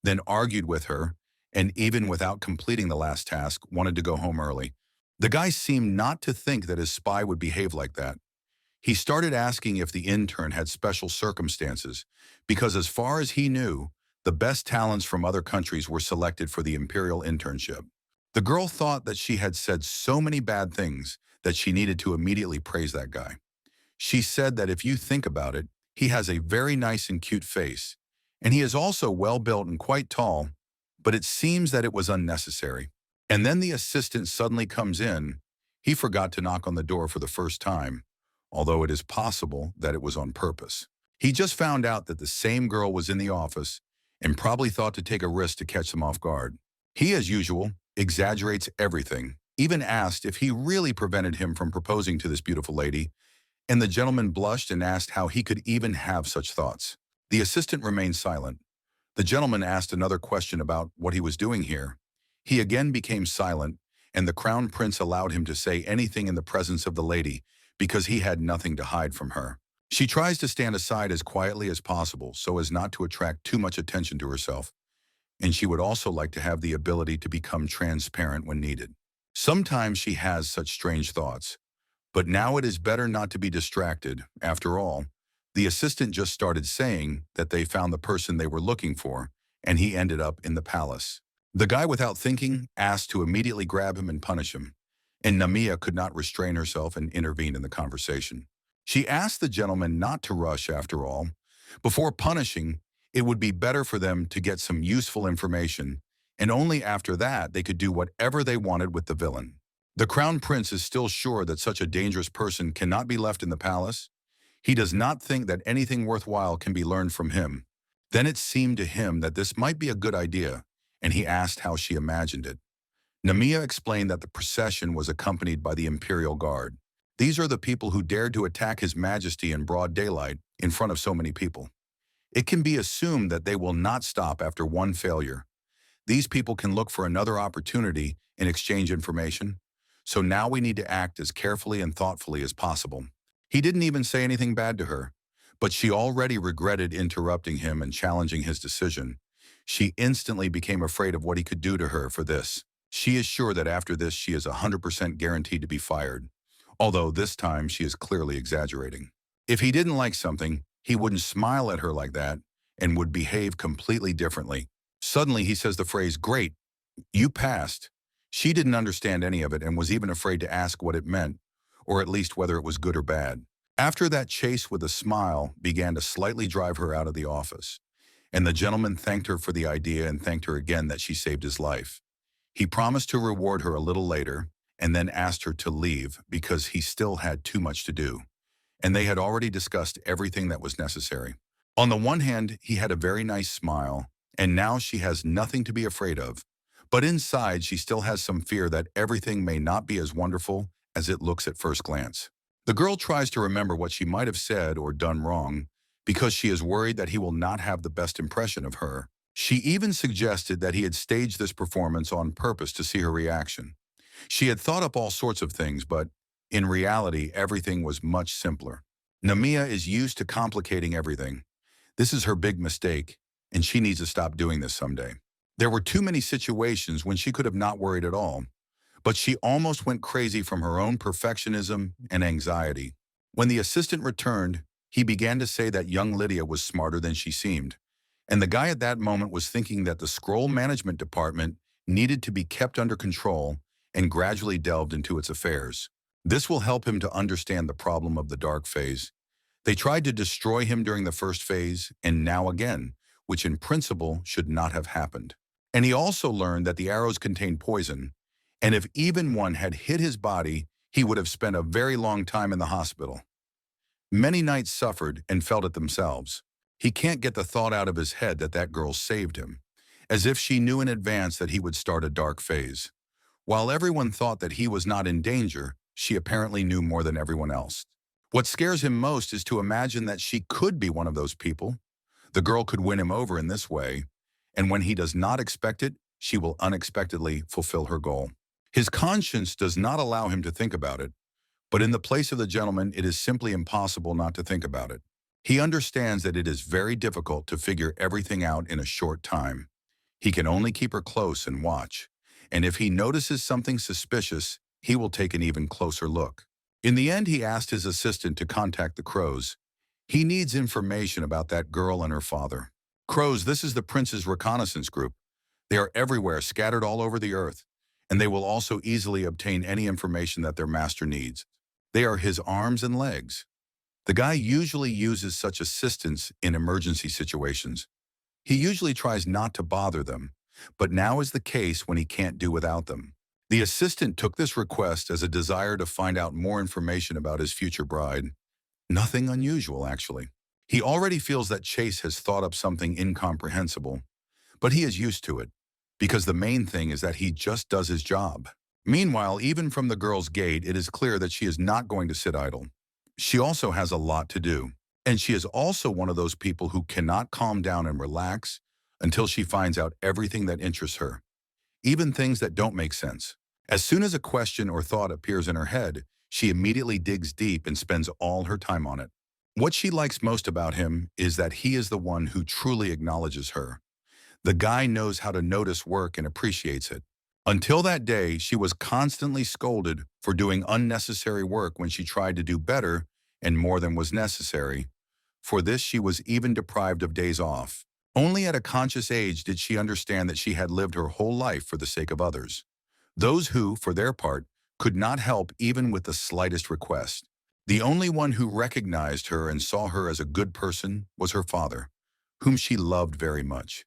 Then argued with her, and even without completing the last task, wanted to go home early. The guy seemed not to think that his spy would behave like that. He started asking if the intern had special circumstances, because as far as he knew, The best talents from other countries were selected for the Imperial internship. The girl thought that she had said so many bad things that she needed to immediately praise that guy. She said that if you think about it, he has a very nice and cute face, and he is also well-built and quite tall, but it seems that it was unnecessary. And then the assistant suddenly comes in. He forgot to knock on the door for the first time, although it is possible that it was on purpose. He just found out that the same girl was in the office and probably thought to take a risk to catch them off guard. He, as usual, exaggerates everything, even asked if he really prevented him from proposing to this beautiful lady, and the gentleman blushed and asked how he could even have such thoughts. The assistant remained silent. The gentleman asked another question about what he was doing here. He again became silent, and the crown prince allowed him to say anything in the presence of the lady because he had nothing to hide from her. She tries to stand aside as quietly as possible so as not to attract too much attention to herself, and she would also like to have the ability to become transparent when needed. Sometimes she has such strange thoughts, but now it is better not to be distracted. After all, the assistant just started saying that they found the person they were looking for, and he ended up in the palace. The guy, without thinking, asked to immediately grab him and punish him, and Namiya could not restrain herself and intervene in the conversation. She asked the gentleman not to rush after all. Before punishing, it would be better for them to get some useful information, and only after that they could do whatever they wanted with the villain. The crown prince is still sure that such a dangerous person cannot be left in the palace. He does not think that anything worthwhile can be learned from him. Then it seemed to him that this might be a good idea, and he asked how she imagined it. Namiya explained that the procession was accompanied by the Imperial Guard. These are the people who dared to attack His Majesty in broad daylight in front of so many people. It can be assumed that they will not stop after one failure. These people can look for another opportunity and exchange information. So now we need to act as carefully and thoughtfully as possible. He didn't even say anything bad to her, but she already regretted interrupting him and challenging his decision. She instantly became afraid of what he could do to her for this. She is sure that after this she is 100% guaranteed to be fired, although this time she is clearly exaggerating. If he didn't like something, he wouldn't smile at her like that and would behave completely differently. Suddenly he says the phrase, "Great, you passed." She didn't understand any of it and was even afraid to ask what it meant, or at least whether it was good or bad. After that, Chase, with a smile, began to slightly drive her out of the office, and the gentleman thanked her for the idea and thanked her again that she saved his life. He promised to reward her a little later and then asked her to leave because he still had too much to do, and they had already discussed everything that was necessary. On the one hand, he had a very nice smile, and now she has nothing to be afraid of. But inside, she still has some fear that everything may not be as wonderful as it looks at first glance. The girl tries to remember what she might have said or done wrong because she is worried that he will not have the best impression of her. She even suggested that he had staged this performance on purpose to see her reaction. She had thought up all sorts of things, but in reality, everything was much simpler. Namiya is used to complicating everything. This is her big mistake, and she needs to stop doing this someday. There were too many situations when she could have not worried at all, but she almost went crazy from her own perfectionism and anxiety. When the assistant returned, he began to say that young Lydia was smarter than she seemed, and the guy at that moment was thinking that the scroll management department needed to be kept under control and gradually delved into its affairs. This will help him to understand the problem of the dark phase. They tried to destroy him during the first phase, and now again, which in principle should not have happened. And he also learned that the arrows contained poison, and if even one had hit his body, he would have spent a very long time in the hospital. Many knights suffered and felt it themselves. He can't get the thought out of his head that that girl saved him, as if she knew in advance that he would start a dark phase. While everyone thought that he was not in danger, she apparently knew more than everyone else. What scares him most is to imagine that she could be one of those people. The girl could win him over in this way, and when he does not expect it, she will unexpectedly fulfill her goal. His conscience does not allow him to think about it, but in the place of the gentleman, it is simply impossible not to think about it. He understands that it is very difficult to figure everything out in a short time. He can only keep her close and watch, and if he notices something suspicious, he will take an even closer look. In the end, he asked his assistant to contact the Crows. He needs information about that girl and her father. Crows, this is the prince's reconnaissance group. They are everywhere, scattered all over the earth, and they will also easily obtain any information that their master needs. They are his arms and legs. The guy usually uses such assistants in emergency situations. He usually tries not to bother them, but now is the case when he can't do without them. The assistant took this request as a desire to find out more information about his future bride. Nothing unusual, actually. He already feels that Chase has thought up something incomprehensible, but he is used to it, because the main thing is that he just does his job. Meanwhile, even from the girl's gait, it is clear that she is not going to sit idle. She also has a lot to do, and she is also one of those people who cannot calm down and relax until she finds out everything that interests her, even things that don't make sense. As soon as a question or thought appears in her head, she immediately digs deep and spends all her time on it. What she likes most about him is that he is the one who truly acknowledges her. The guy knows how to notice work and appreciates it. Until that day, she was constantly scolded for doing unnecessary work when she tried to do better and more than was necessary. For this, she was even deprived of days off. Only at a conscious age did she understand that she had lived her whole life for the sake of others. Those who, for their part, could not help even with the slightest request. The only one who recognized her and saw her as a good person was her father, whom she loved very much.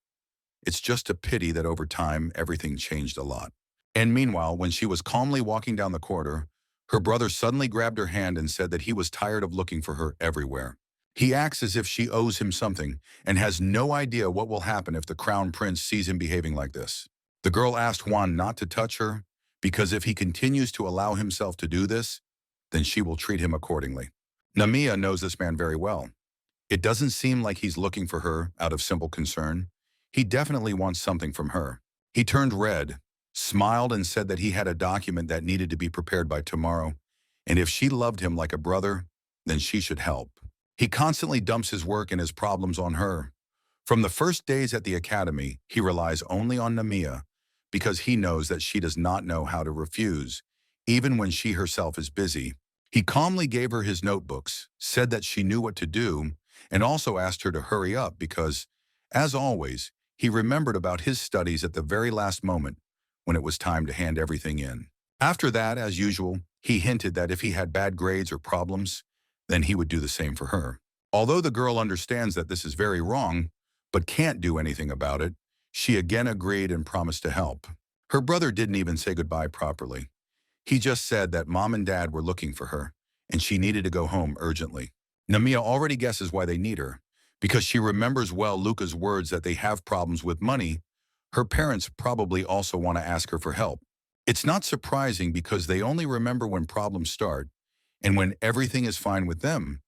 It's just a pity that over time, everything changed a lot. And meanwhile, when she was calmly walking down the corridor, her brother suddenly grabbed her hand and said that he was tired of looking for her everywhere. He acts as if she owes him something and has no idea what will happen if the crown prince sees him behaving like this. The girl asked Juan not to touch her because if he continues to allow himself to do this, then she will treat him accordingly. Namiya knows this man very well. It doesn't seem like he's looking for her out of simple concern. He definitely wants something from her. He turned red, smiled, and said that he had a document that needed to be prepared by tomorrow, and if she loved him like a brother, then she should help. He constantly dumps his work and his problems on her. From the first days at the academy, he relies only on Namiya because he knows that she does not know how to refuse, even when she herself is busy. He calmly gave her his notebooks, said that she knew what to do, and also asked her to hurry up because, as always, he remembered about his studies at the very last moment when it was time to hand everything in. After that, as usual, he hinted that if he had bad grades or problems, then he would do the same for her. Although the girl understands that this is very wrong, but can't do anything about it, she again agreed and promised to help. Her brother didn't even say goodbye properly. He just said that mom and dad were looking for her, and she needed to go home urgently. Namiya already guesses why they need her, because she remembers well Luca's words that they have problems with money. Her parents probably also want to ask her for help. It's not surprising because they only remember when problems start, and when everything is fine with them,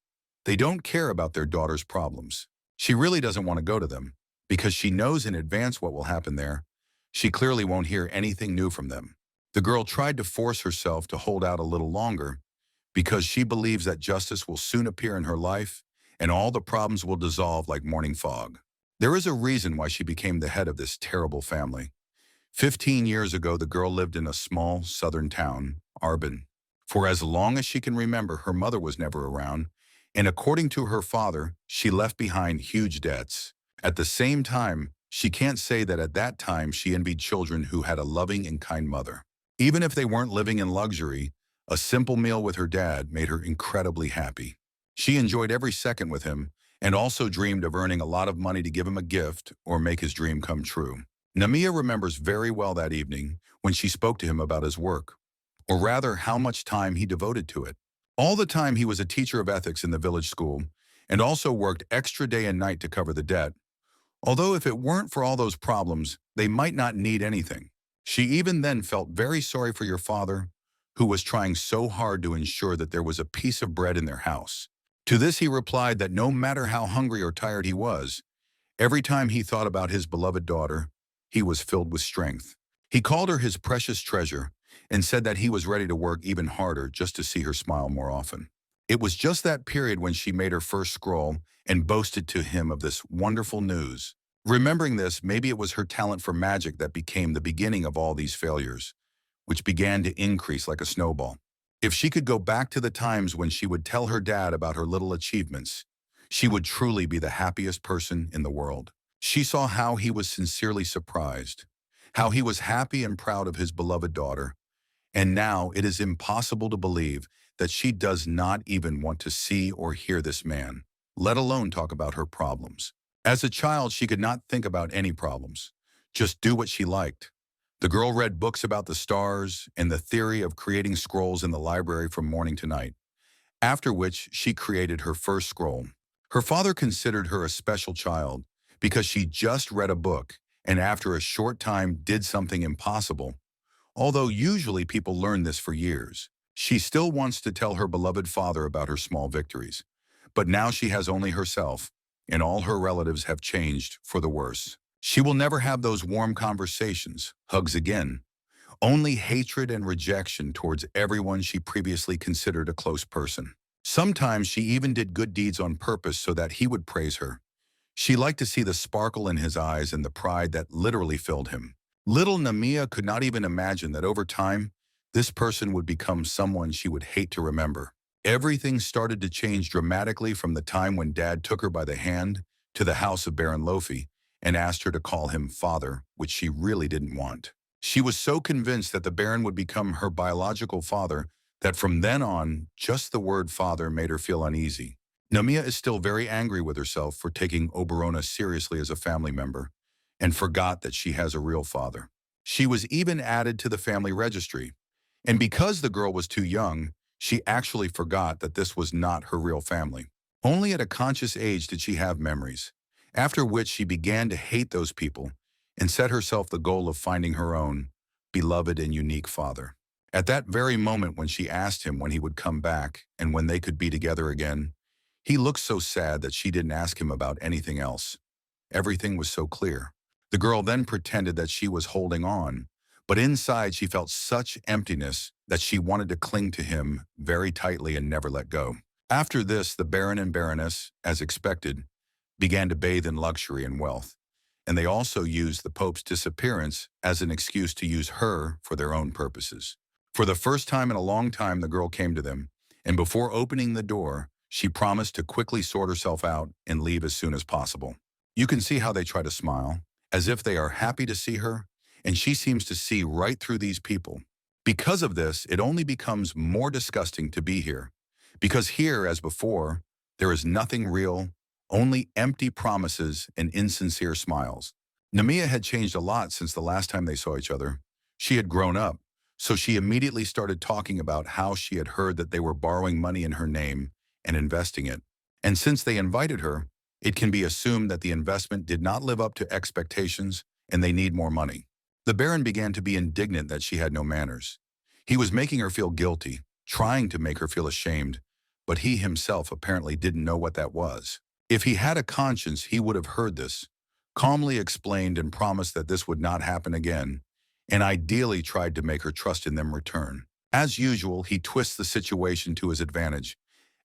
they don't care about their daughter's problems. She really doesn't want to go to them, because she knows in advance what will happen there. She clearly won't hear anything new from them. The girl tried to force herself to hold out a little longer, because she believes that justice will soon appear in her life, and all the problems will dissolve like morning fog. There is a reason why she became the head of this terrible family. 15 years ago, the girl lived in a small southern town, Arbin. For as long as she can remember, her mother was never around, and according to her father, she left behind huge debts. At the same time, she can't say that at that time she envied children who had a loving and kind mother. Even if they weren't living in luxury, a simple meal with her dad made her incredibly happy. She enjoyed every second with him and also dreamed of earning a lot of money to give him a gift or make his dream come true. Namiya remembers very well that evening when she spoke to him about his work, or rather how much time he devoted to it. All the time he was a teacher of ethics in the village school and also worked extra day and night to cover the debt. Although if it weren't for all those problems, they might not need anything. She even then felt very sorry for your father, who was trying so hard to ensure that there was a piece of bread in their house. To this he replied that no matter how hungry or tired he was, every time he thought about his beloved daughter, he was filled with strength. He called her his precious treasure and said that he was ready to work even harder just to see her smile more often. It was just that period when she made her first scroll and boasted to him of this wonderful news. Remembering this, maybe it was her talent for magic that became the beginning of all these failures, which began to increase like a snowball. If she could go back to the times when she would tell her dad about her little achievements, she would truly be the happiest person in the world. She saw how he was sincerely surprised, how he was happy and proud of his beloved daughter, and now it is impossible to believe that she does not even want to see or hear this man, let alone talk about her problems. As a child, she could not think about any problems, just do what she liked. The girl read books about the stars and the theory of creating scrolls in the library from morning to night, after which she created her first scroll. Her father considered her a special child because she just read a book and after a short time did something impossible. Although usually people learn this for years, she still wants to tell her beloved father about her small victories. But now she has only herself, and all her relatives have changed for the worse. She will never have those warm conversations, hugs again, only hatred and rejection towards everyone she previously considered a close person. Sometimes she even did good deeds on purpose so that he would praise her. She liked to see the sparkle in his eyes and the pride that literally filled him. Little Namiya could not even imagine that over time, this person would become someone she would hate to remember. Everything started to change dramatically from the time when Dad took her by the hand to the house of Baron Lofi and asked her to call him father, which she really didn't want. She was so convinced that the Baron would become her biological father that from then on, just the word father made her feel uneasy. Namiya is still very angry with herself for taking Oberona seriously as a family member and forgot that she has a real father. She was even added to the family registry, and because the girl was too young, she actually forgot that this was not her real family. Only at a conscious age did she have memories, after which she began to hate those people and set herself the goal of finding her own beloved and unique father. At that very moment when she asked him when he would come back and when they could be together again, he looked so sad that she didn't ask him about anything else. Everything was so clear. The girl then pretended that she was holding on, but inside she felt such emptiness that she wanted to cling to him very tightly and never let go. After this, the Baron and Baroness, as expected, began to bathe in luxury and wealth, and they also used the Pope's disappearance as an excuse to use her for their own purposes. For the first time in a long time, the girl came to them, and before opening the door, she promised to quickly sort herself out and leave as soon as possible. You can see how they try to smile, as if they are happy to see her, and she seems to see right through these people. Because of this, it only becomes more disgusting to be here, because here, as before, there is nothing real, only empty promises and insincere smiles. Namiya had changed a lot since the last time they saw each other. She had grown up, so she immediately started talking about how she had heard that they were borrowing money in her name and investing it. And since they invited her, it can be assumed that the investment did not live up to expectations and they need more money. The Baron began to be indignant that she had no manners. He was making her feel guilty, trying to make her feel ashamed, but he himself apparently didn't know what that was. If he had a conscience, he would have heard this, calmly explained and promised that this would not happen again, and ideally tried to make her trust in them return. As usual, he twists the situation to his advantage,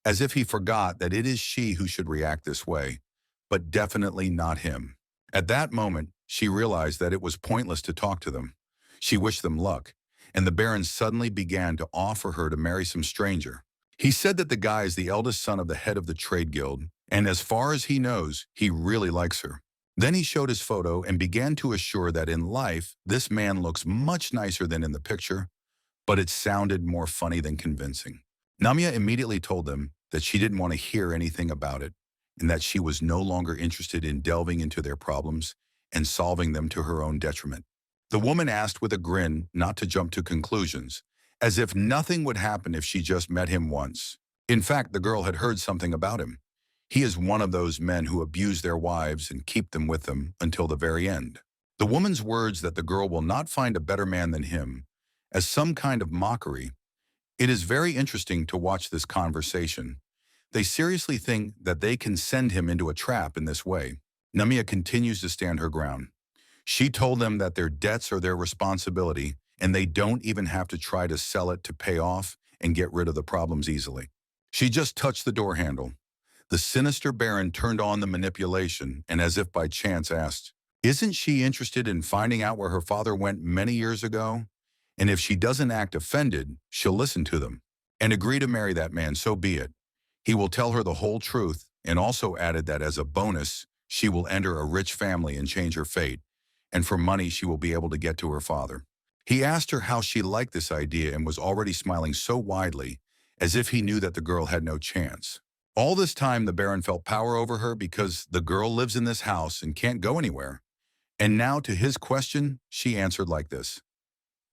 as if he forgot that it is she who should react this way, but definitely not him. At that moment, she realized that it was pointless to talk to them. She wished them luck, and the Baron suddenly began to offer her to marry some stranger. He said that the guy is the eldest son of the head of the trade guild, and as far as he knows, he really likes her. Then he showed his photo and began to assure that in life, this man looks much nicer than in the picture, but it sounded more funny than convincing. Namiya immediately told them that she didn't want to hear anything about it, and that she was no longer interested in delving into their problems and solving them to her own detriment. The woman asked with a grin not to jump to conclusions, as if nothing would happen if she just met him once. In fact, the girl had heard something about him. He is one of those men who abuse their wives and keep them with them until the very end. The woman's words that the girl will not find a better man than him, as some kind of mockery. It is very interesting to watch this conversation. They seriously think that they can send him into a trap in this way. Namiya continues to stand her ground. She told them that their debts are their responsibility and they don't even have to try to sell it to pay off and get rid of the problems easily. She just touched the door handle. The sinister Baron turned on the manipulation and as if by chance asked, "Isn't she interested in finding out where her father went many years ago? And if she doesn't act offended, she'll listen to them and agree to marry that man, so be it. He will tell her the whole truth," and also added that as a bonus, She will enter a rich family and change her fate, and for money she will be able to get to her father. He asked her how she liked this idea and was already smiling so widely, as if he knew that the girl had no chance. All this time the Baron felt power over her because the girl lives in this house and can't go anywhere. And now to his question, she answered like this: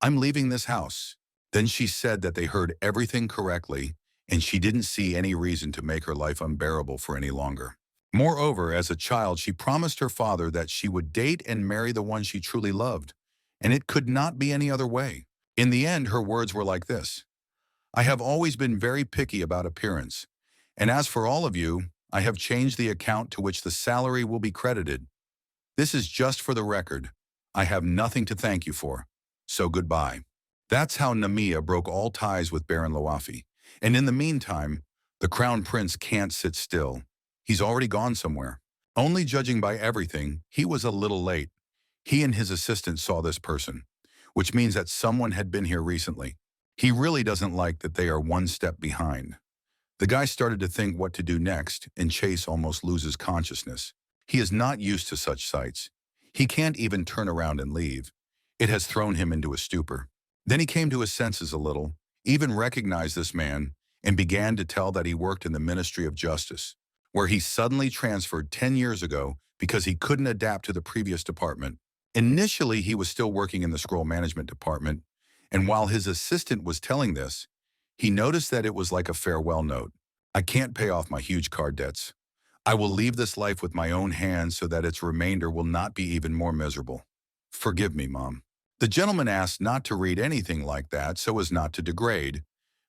"I'm leaving this house." Then she said that they heard everything correctly, and she didn't see any reason to make her life unbearable for any longer. Moreover, as a child, she promised her father that she would date and marry the one she truly loved, and it could not be any other way. In the end, her words were like this: "I have always been very picky about appearance, and as for all of you, I have changed the account to which the salary will be credited. This is just for the record. I have nothing to thank you for, so goodbye." That's how Namiya broke all ties with Baron Loafi. And in the meantime, the Crown Prince can't sit still. He's already gone somewhere. Only judging by everything, he was a little late. He and his assistant saw this person, which means that someone had been here recently. He really doesn't like that they are one step behind. The guy started to think what to do next, and Chase almost loses consciousness. He is not used to such sights. He can't even turn around and leave. It has thrown him into a stupor. Then he came to his senses a little, even recognized this man, and began to tell that he worked in the Ministry of Justice, where he suddenly transferred 10 years ago because he couldn't adapt to the previous department. Initially, he was still working in the scroll management department, and while his assistant was telling this, he noticed that it was like a farewell note. "I can't pay off my huge card debts. I will leave this life with my own hands so that its remainder will not be even more miserable. Forgive me, Mom." The gentleman asked not to read anything like that so as not to degrade,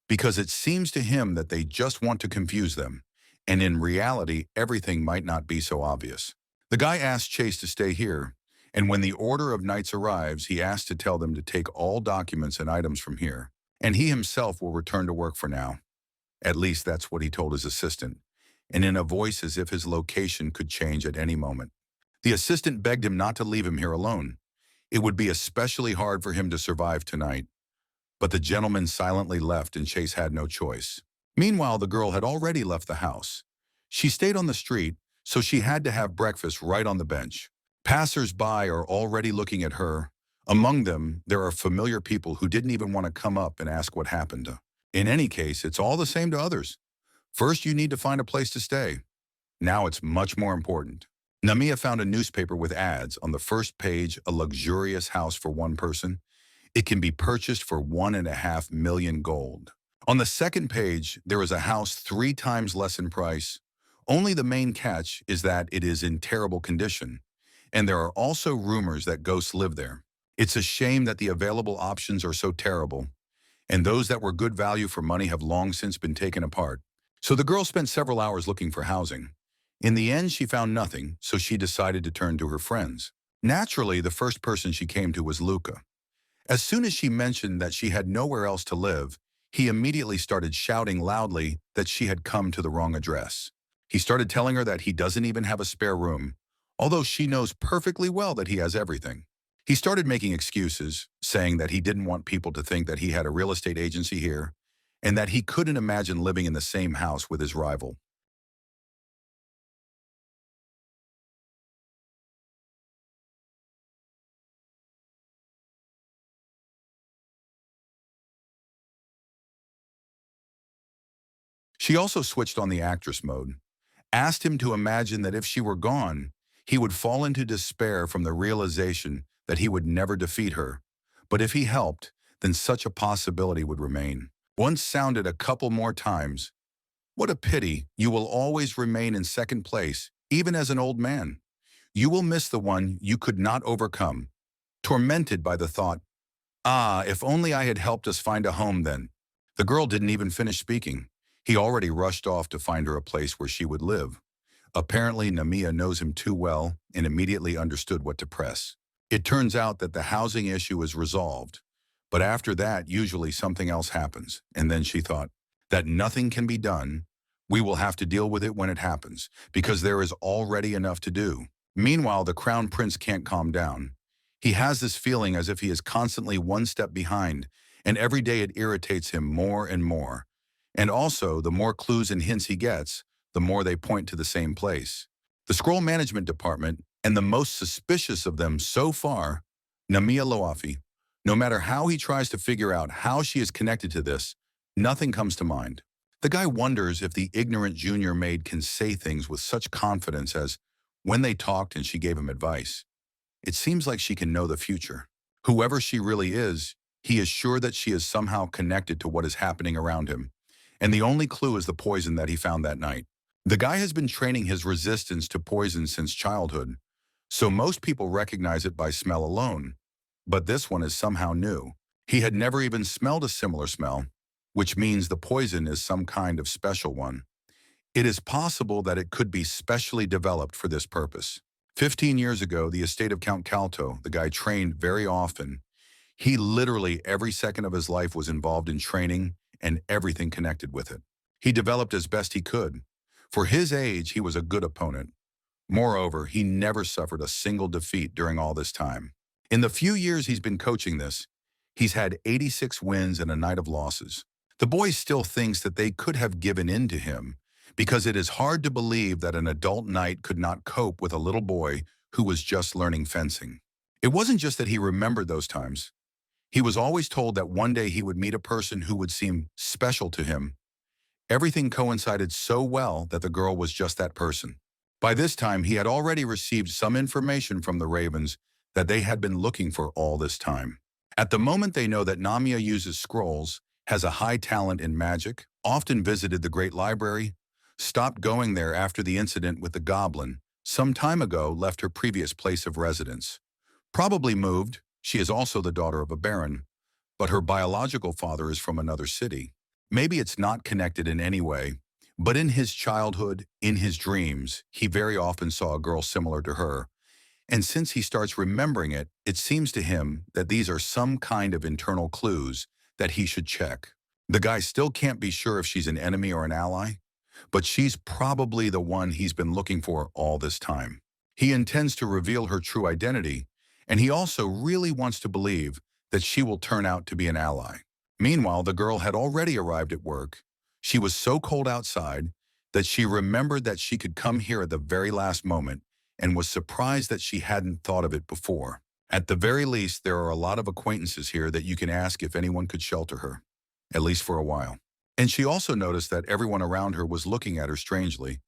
because it seems to him that they just want to confuse them, and in reality, everything might not be so obvious. The guy asked Chase to stay here, and when the order of knights arrives, he asked to tell them to take all documents and items from here, and he himself will return to work for now. At least that's what he told his assistant, and in a voice as if his location could change at any moment. The assistant begged him not to leave him here alone. It would be especially hard for him to survive tonight. But the gentleman silently left and Chase had no choice. Meanwhile, the girl had already left the house. She stayed on the street, so she had to have breakfast right on the bench. Passers-by are already looking at her. Among them, there are familiar people who didn't even want to come up and ask what happened. In any case, it's all the same to others. First, you need to find a place to stay. Now it's much more important. Namiya found a newspaper with ads. On the first page, a luxurious house for one person. It can be purchased for 1.5 million gold. On the second page, there is a house 3 times less in price. Only the main catch is that it is in terrible condition. And there are also rumors that ghosts live there. It's a shame that the available options are so terrible, and those that were good value for money have long since been taken apart. So the girl spent several hours looking for housing. In the end, she found nothing, so she decided to turn to her friends. Naturally, the first person she came to was Luca. As soon as she mentioned that she had nowhere else to live, he immediately started shouting loudly that she had come to the wrong address. He started telling her that he doesn't even have a spare room, although she knows perfectly well that he has everything. He started making excuses, saying that he didn't want people to think that he had a real estate agency here, and that he couldn't imagine living in the same house with his rival. She also switched on the actress mode, asked him to imagine that if she were gone, he would fall into despair from the realization that he would never defeat her. But if he helped, then such a possibility would remain. Once sounded a couple more times, "What a pity, you will always remain in second place, even as an old man. You will miss the one you could not overcome." Tormented by the thought, "Ah, if only I had helped us find a home then." The girl didn't even finish speaking. He already rushed off to find her a place where she would live. Apparently, Namiya knows him too well and immediately understood what to press. It turns out that the housing issue is resolved, but after that, usually something else happens. And then she thought, that nothing can be done. We will have to deal with it when it happens, because there is already enough to do. Meanwhile, the Crown Prince can't calm down. He has this feeling as if he is constantly one step behind, and every day it irritates him more and more. And also, the more clues and hints he gets, the more they point to the same place. The scroll management department, and the most suspicious of them so far, Namiya Loafi. No matter how he tries to figure out how she is connected to this, nothing comes to mind. The guy wonders if the ignorant junior maid can say things with such confidence as when they talked and she gave him advice. It seems like she can know the future. Whoever she really is, he is sure that she is somehow connected to what is happening around him. And the only clue is the poison that he found that night. The guy has been training his resistance to poison since childhood, so most people recognize it by smell alone. But this one is somehow new. He had never even smelled a similar smell, which means the poison is some kind of special one. It is possible that it could be specially developed for this purpose. 15 years ago, the estate of Count Calto, the guy trained very often. He literally every second of his life was involved in training and everything connected with it. He developed as best he could. For his age, he was a good opponent. Moreover, he never suffered a single defeat during all this time. In the few years he's been coaching this, he's had 86 wins and a night of losses. The boy still thinks that they could have given in to him because it is hard to believe that an adult knight could not cope with a little boy who was just learning fencing. It wasn't just that he remembered those times. He was always told that one day he would meet a person who would seem special to him. Everything coincided so well that the girl was just that person. By this time, he had already received some information from the Ravens that they had been looking for all this time. At the moment they know that Namiya uses scrolls, has a high talent in magic, often visited the Great Library, stopped going there after the incident with the goblin, some time ago left her previous place of residence. Probably moved, she is also the daughter of a baron, but her biological father is from another city. Maybe it's not connected in any way, but in his childhood, in his dreams, he very often saw a girl similar to her. And since he starts remembering it, it seems to him that these are some kind of internal clues that he should check. The guy still can't be sure if she's an enemy or an ally, but she's probably the one he's been looking for all this time. He intends to reveal her true identity, and he also really wants to believe that she will turn out to be an ally. Meanwhile, the girl had already arrived at work. She was so cold outside that she remembered that she could come here at the very last moment and was surprised that she hadn't thought of it before. At the very least, there are a lot of acquaintances here that you can ask if anyone could shelter her, at least for a while. And she also noticed that everyone around her was looking at her strangely,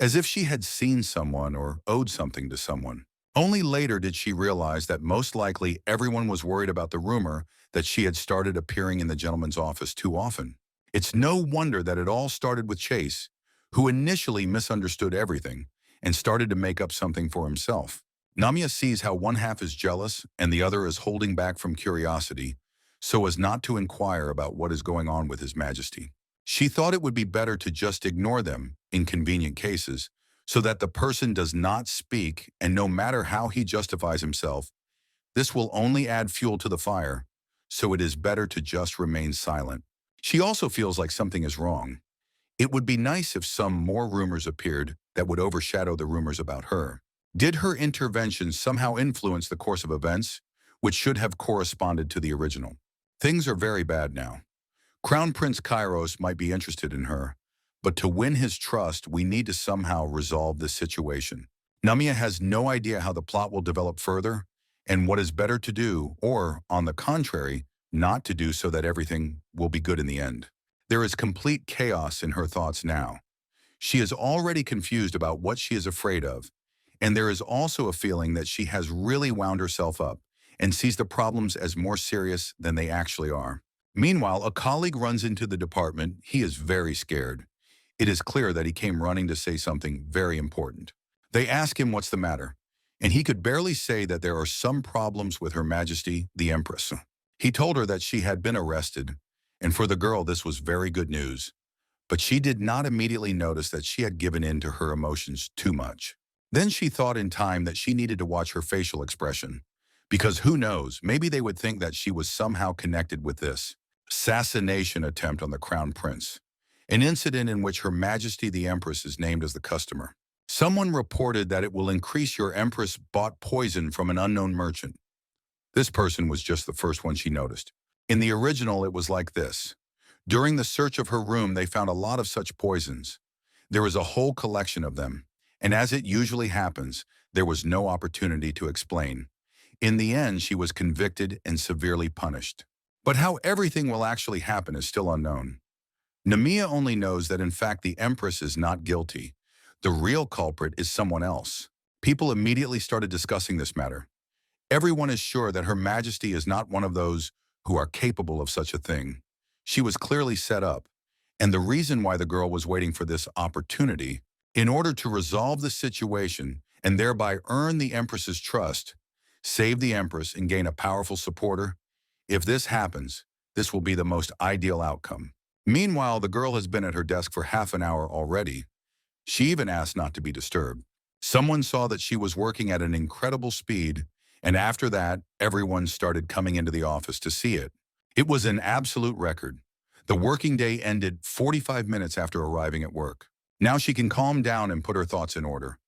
as if she had seen someone or owed something to someone. Only later did she realize that most likely everyone was worried about the rumor that she had started appearing in the gentleman's office too often. It's no wonder that it all started with Chase, who initially misunderstood everything and started to make up something for himself. Namiya sees how one half is jealous and the other is holding back from curiosity, so as not to inquire about what is going on with His Majesty. She thought it would be better to just ignore them in convenient cases, so that the person does not speak, and no matter how he justifies himself, this will only add fuel to the fire, so it is better to just remain silent. She also feels like something is wrong. It would be nice if some more rumors appeared that would overshadow the rumors about her. Did her intervention somehow influence the course of events, which should have corresponded to the original? Things are very bad now. Crown Prince Kairos might be interested in her, but to win his trust, we need to somehow resolve this situation. Namiya has no idea how the plot will develop further, and what is better to do, or, on the contrary, not to do so that everything will be good in the end. There is complete chaos in her thoughts now. She is already confused about what she is afraid of, and there is also a feeling that she has really wound herself up and sees the problems as more serious than they actually are. Meanwhile, a colleague runs into the department. He is very scared. It is clear that he came running to say something very important. They ask him what's the matter, and he could barely say that there are some problems with Her Majesty, the Empress. He told her that she had been arrested, and for the girl this was very good news. But she did not immediately notice that she had given in to her emotions too much. Then she thought in time that she needed to watch her facial expression, because who knows, maybe they would think that she was somehow connected with this assassination attempt on the Crown Prince, an incident in which Her Majesty the Empress is named as the customer. Someone reported that it will increase your Empress bought poison from an unknown merchant. This person was just the first one she noticed. In the original, it was like this. During the search of her room, they found a lot of such poisons. There was a whole collection of them, And as it usually happens, there was no opportunity to explain. In the end, she was convicted and severely punished. But how everything will actually happen is still unknown. Namiya only knows that in fact the Empress is not guilty. The real culprit is someone else. People immediately started discussing this matter. Everyone is sure that Her Majesty is not one of those who are capable of such a thing. She was clearly set up, and the reason why the girl was waiting for this opportunity, in order to resolve the situation and thereby earn the Empress's trust, save the Empress and gain a powerful supporter. If this happens, this will be the most ideal outcome. Meanwhile, the girl has been at her desk for half an hour already. She even asked not to be disturbed. Someone saw that she was working at an incredible speed, and after that, everyone started coming into the office to see it. It was an absolute record. The working day ended 45 minutes after arriving at work. Now she can calm down and put her thoughts in order.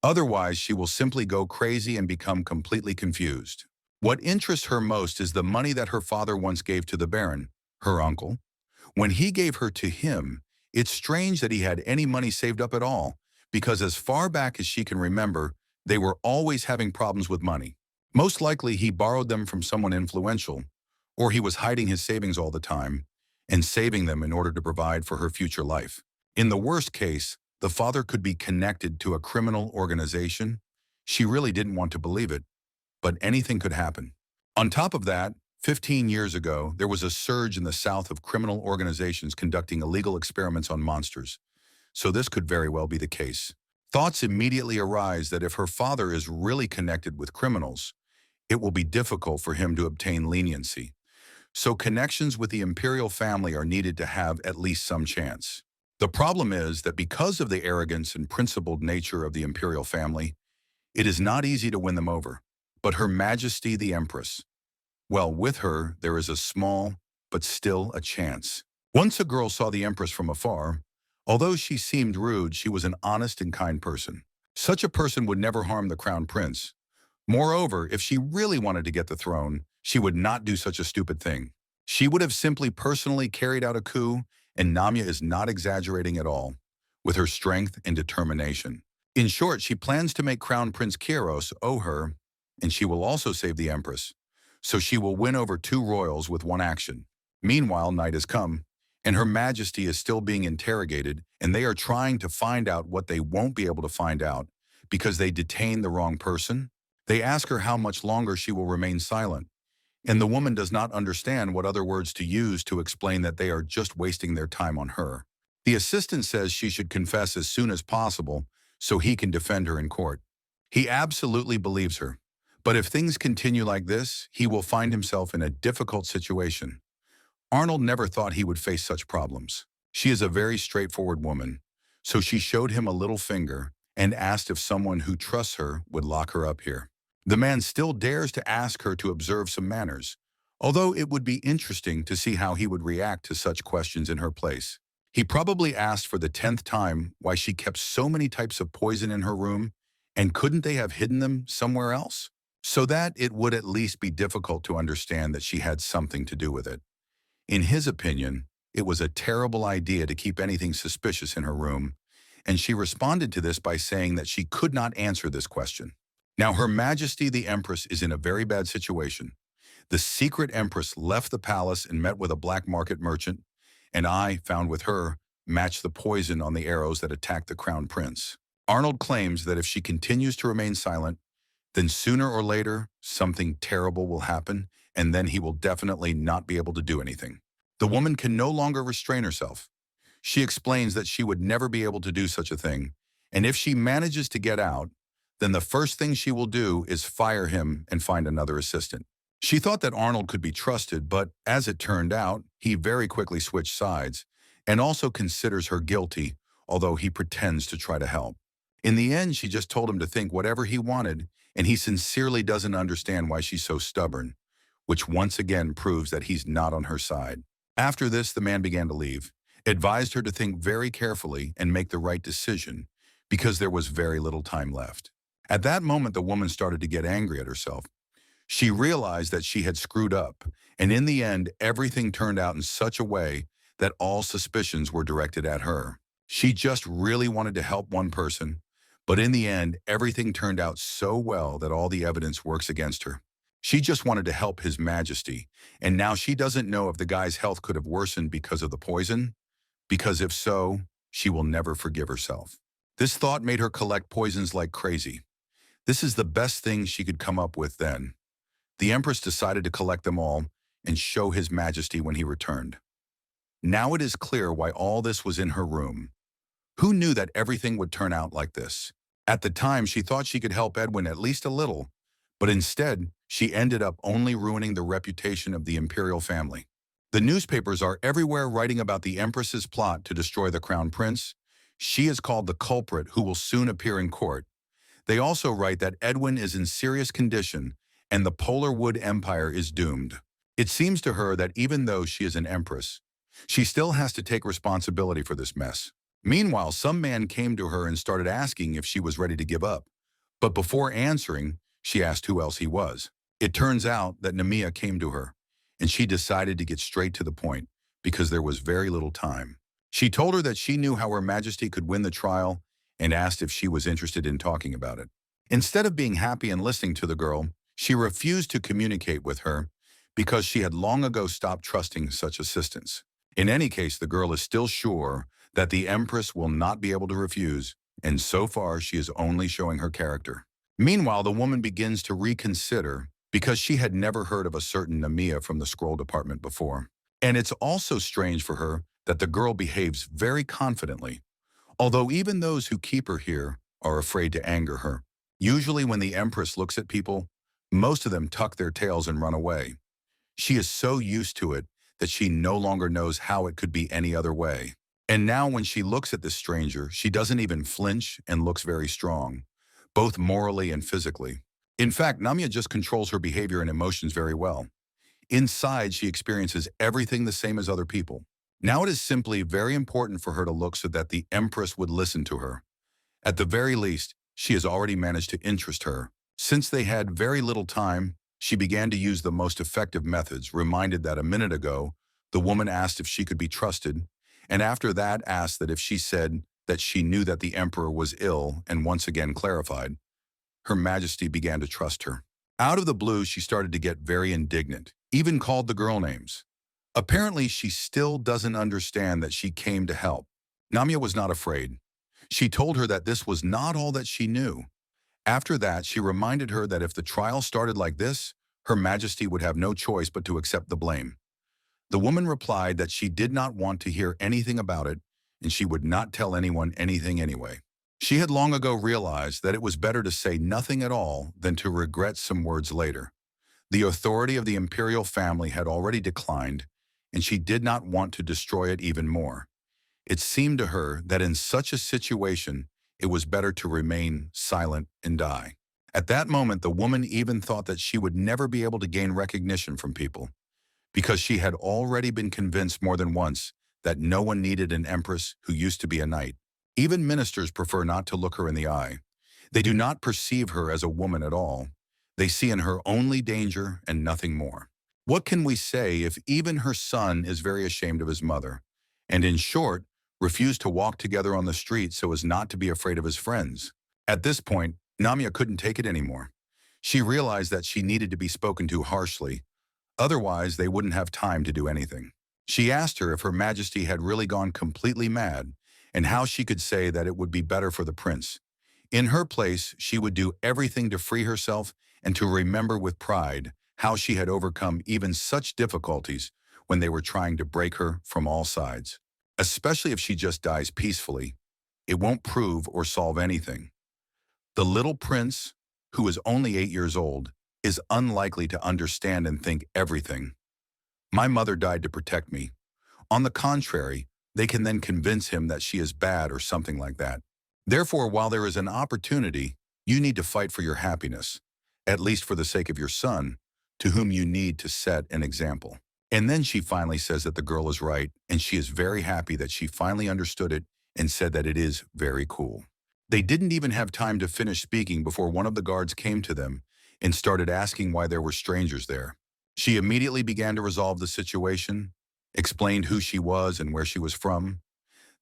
Otherwise, she will simply go crazy and become completely confused. What interests her most is the money that her father once gave to the Baron, her uncle. When he gave her to him, it's strange that he had any money saved up at all, because as far back as she can remember, they were always having problems with money. Most likely he borrowed them from someone influential, or he was hiding his savings all the time and saving them in order to provide for her future life. In the worst case, the father could be connected to a criminal organization. She really didn't want to believe it, but anything could happen. On top of that, 15 years ago, there was a surge in the south of criminal organizations conducting illegal experiments on monsters. So this could very well be the case. Thoughts immediately arise that if her father is really connected with criminals, it will be difficult for him to obtain leniency. So connections with the Imperial family are needed to have at least some chance. The problem is that because of the arrogance and principled nature of the Imperial family, it is not easy to win them over. But Her Majesty the Empress, well, with her, there is a small, but still a chance. Once a girl saw the Empress from afar. Although she seemed rude, she was an honest and kind person. Such a person would never harm the Crown Prince. Moreover, if she really wanted to get the throne, she would not do such a stupid thing. She would have simply personally carried out a coup, and Namya is not exaggerating at all, with her strength and determination. In short, she plans to make Crown Prince Kieros owe her, and she will also save the Empress. So she will win over two royals with one action. Meanwhile, night has come, and Her Majesty is still being interrogated, and they are trying to find out what they won't be able to find out because they detained the wrong person. They ask her how much longer she will remain silent, and the woman does not understand what other words to use to explain that they are just wasting their time on her. The assistant says she should confess as soon as possible so he can defend her in court. He absolutely believes her. But if things continue like this, he will find himself in a difficult situation. Arnold never thought he would face such problems. She is a very straightforward woman, so she showed him a little finger and asked if someone who trusts her would lock her up here. The man still dares to ask her to observe some manners, although it would be interesting to see how he would react to such questions in her place. He probably asked for the 10th time why she kept so many types of poison in her room, and couldn't they have hidden them somewhere else? So that it would at least be difficult to understand that she had something to do with it. In his opinion, it was a terrible idea to keep anything suspicious in her room, and she responded to this by saying that she could not answer this question. Now, Her Majesty the Empress is in a very bad situation. The secret Empress left the palace and met with a black market merchant, and I, found with her, matched the poison on the arrows that attacked the Crown Prince. Arnold claims that if she continues to remain silent, then sooner or later, something terrible will happen, and then he will definitely not be able to do anything. The woman can no longer restrain herself. She explains that she would never be able to do such a thing, and if she manages to get out, then the first thing she will do is fire him and find another assistant. She thought that Arnold could be trusted, but as it turned out, he very quickly switched sides, and also considers her guilty, although he pretends to try to help. In the end, she just told him to think whatever he wanted, and he sincerely doesn't understand why she's so stubborn, which once again proves that he's not on her side. After this, the man began to leave, advised her to think very carefully and make the right decision, because there was very little time left. At that moment, the woman started to get angry at herself. She realized that she had screwed up, and in the end, everything turned out in such a way that all suspicions were directed at her. She just really wanted to help one person, But in the end, everything turned out so well that all the evidence works against her. She just wanted to help His Majesty, and now she doesn't know if the guy's health could have worsened because of the poison, because if so, she will never forgive herself. This thought made her collect poisons like crazy. This is the best thing she could come up with then. The Empress decided to collect them all and show His Majesty when he returned. Now it is clear why all this was in her room. Who knew that everything would turn out like this? At the time, she thought she could help Edwin at least a little, but instead, she ended up only ruining the reputation of the Imperial family. The newspapers are everywhere writing about the Empress's plot to destroy the Crown Prince. She is called the culprit who will soon appear in court. They also write that Edwin is in serious condition and the Polar Wood Empire is doomed. It seems to her that even though she is an empress, she still has to take responsibility for this mess. Meanwhile, some man came to her and started asking if she was ready to give up. But before answering, she asked who else he was. It turns out that Namiya came to her, and she decided to get straight to the point because there was very little time. She told her that she knew how Her Majesty could win the trial and asked if she was interested in talking about it. Instead of being happy and listening to the girl, she refused to communicate with her because she had long ago stopped trusting such assistance. In any case, the girl is still sure that the Empress will not be able to refuse, and so far she is only showing her character. Meanwhile, the woman begins to reconsider because she had never heard of a certain Namiya from the scroll department before. And it's also strange for her that the girl behaves very confidently, although even those who keep her here are afraid to anger her. Usually when the Empress looks at people, most of them tuck their tails and run away. She is so used to it that she no longer knows how it could be any other way. And now when she looks at this stranger, she doesn't even flinch and looks very strong, both morally and physically. In fact, Namiya just controls her behavior and emotions very well. Inside, she experiences everything the same as other people. Now it is simply very important for her to look so that the Empress would listen to her. At the very least, she has already managed to interest her. Since they had very little time, she began to use the most effective methods, reminded that a minute ago, the woman asked if she could be trusted, and after that asked that if she said that she knew that the Emperor was ill and once again clarified, Her Majesty began to trust her. Out of the blue, she started to get very indignant, even called the girl names. Apparently, she still doesn't understand that she came to help. Namiya was not afraid. She told her that this was not all that she knew. After that, she reminded her that if the trial started like this, Her Majesty would have no choice but to accept the blame. The woman replied that she did not want to hear anything about it, and she would not tell anyone anything anyway. She had long ago realized that it was better to say nothing at all than to regret some words later. The authority of the Imperial family had already declined, and she did not want to destroy it even more. It seemed to her that in such a situation, it was better to remain silent and die. At that moment, the woman even thought that she would never be able to gain recognition from people, because she had already been convinced more than once that no one needed an empress who used to be a knight. Even ministers prefer not to look her in the eye. They do not perceive her as a woman at all. They see in her only danger and nothing more. What can we say if even her son is very ashamed of his mother, and in short, refused to walk together on the street so as not to be afraid of his friends? At this point, Namiya couldn't take it anymore. She realized that she needed to be spoken to harshly, otherwise they wouldn't have time to do anything. She asked her if Her Majesty had really gone completely mad, and how she could say that it would be better for the prince. In her place, she would do everything to free herself and to remember with pride how she had overcome even such difficulties when they were trying to break her from all sides. Especially if she just dies peacefully, it won't prove or solve anything. The little prince, who is only 8 years old, is unlikely to understand and think everything. My mother died to protect me. On the contrary, they can then convince him that she is bad or something like that. Therefore, while there is an opportunity, you need to fight for your happiness, at least for the sake of your son, to whom you need to set an example. And then she finally says that the girl is right, and she is very happy that she finally understood it and said that it is very cool. They didn't even have time to finish speaking before one of the guards came to them and started asking why there were strangers there. She immediately began to resolve the situation, explained who she was and where she was from.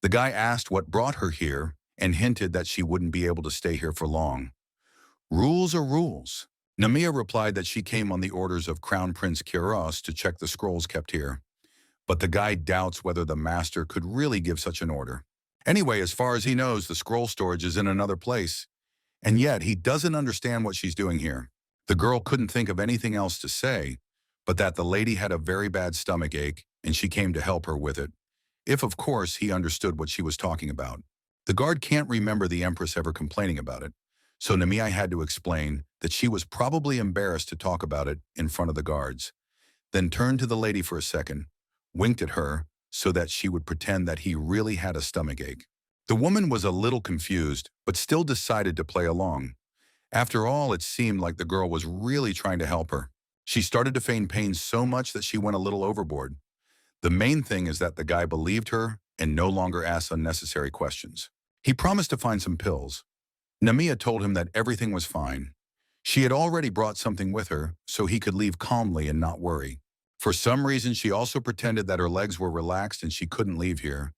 The guy asked what brought her here, and hinted that she wouldn't be able to stay here for long. Rules are rules. Namiya replied that she came on the orders of Crown Prince Kiros to check the scrolls kept here, but the guy doubts whether the master could really give such an order. Anyway, as far as he knows, the scroll storage is in another place, and yet he doesn't understand what she's doing here. The girl couldn't think of anything else to say, but that the lady had a very bad stomach ache and she came to help her with it, if of course he understood what she was talking about. The guard can't remember the Empress ever complaining about it, so Namiya had to explain that she was probably embarrassed to talk about it in front of the guards, then turned to the lady for a second, winked at her so that she would pretend that he really had a stomachache. The woman was a little confused, but still decided to play along. After all, it seemed like the girl was really trying to help her. She started to feign pain so much that she went a little overboard. The main thing is that the guy believed her and no longer asked unnecessary questions. He promised to find some pills. Namiya told him that everything was fine. She had already brought something with her, so he could leave calmly and not worry. For some reason, she also pretended that her legs were relaxed and she couldn't leave here,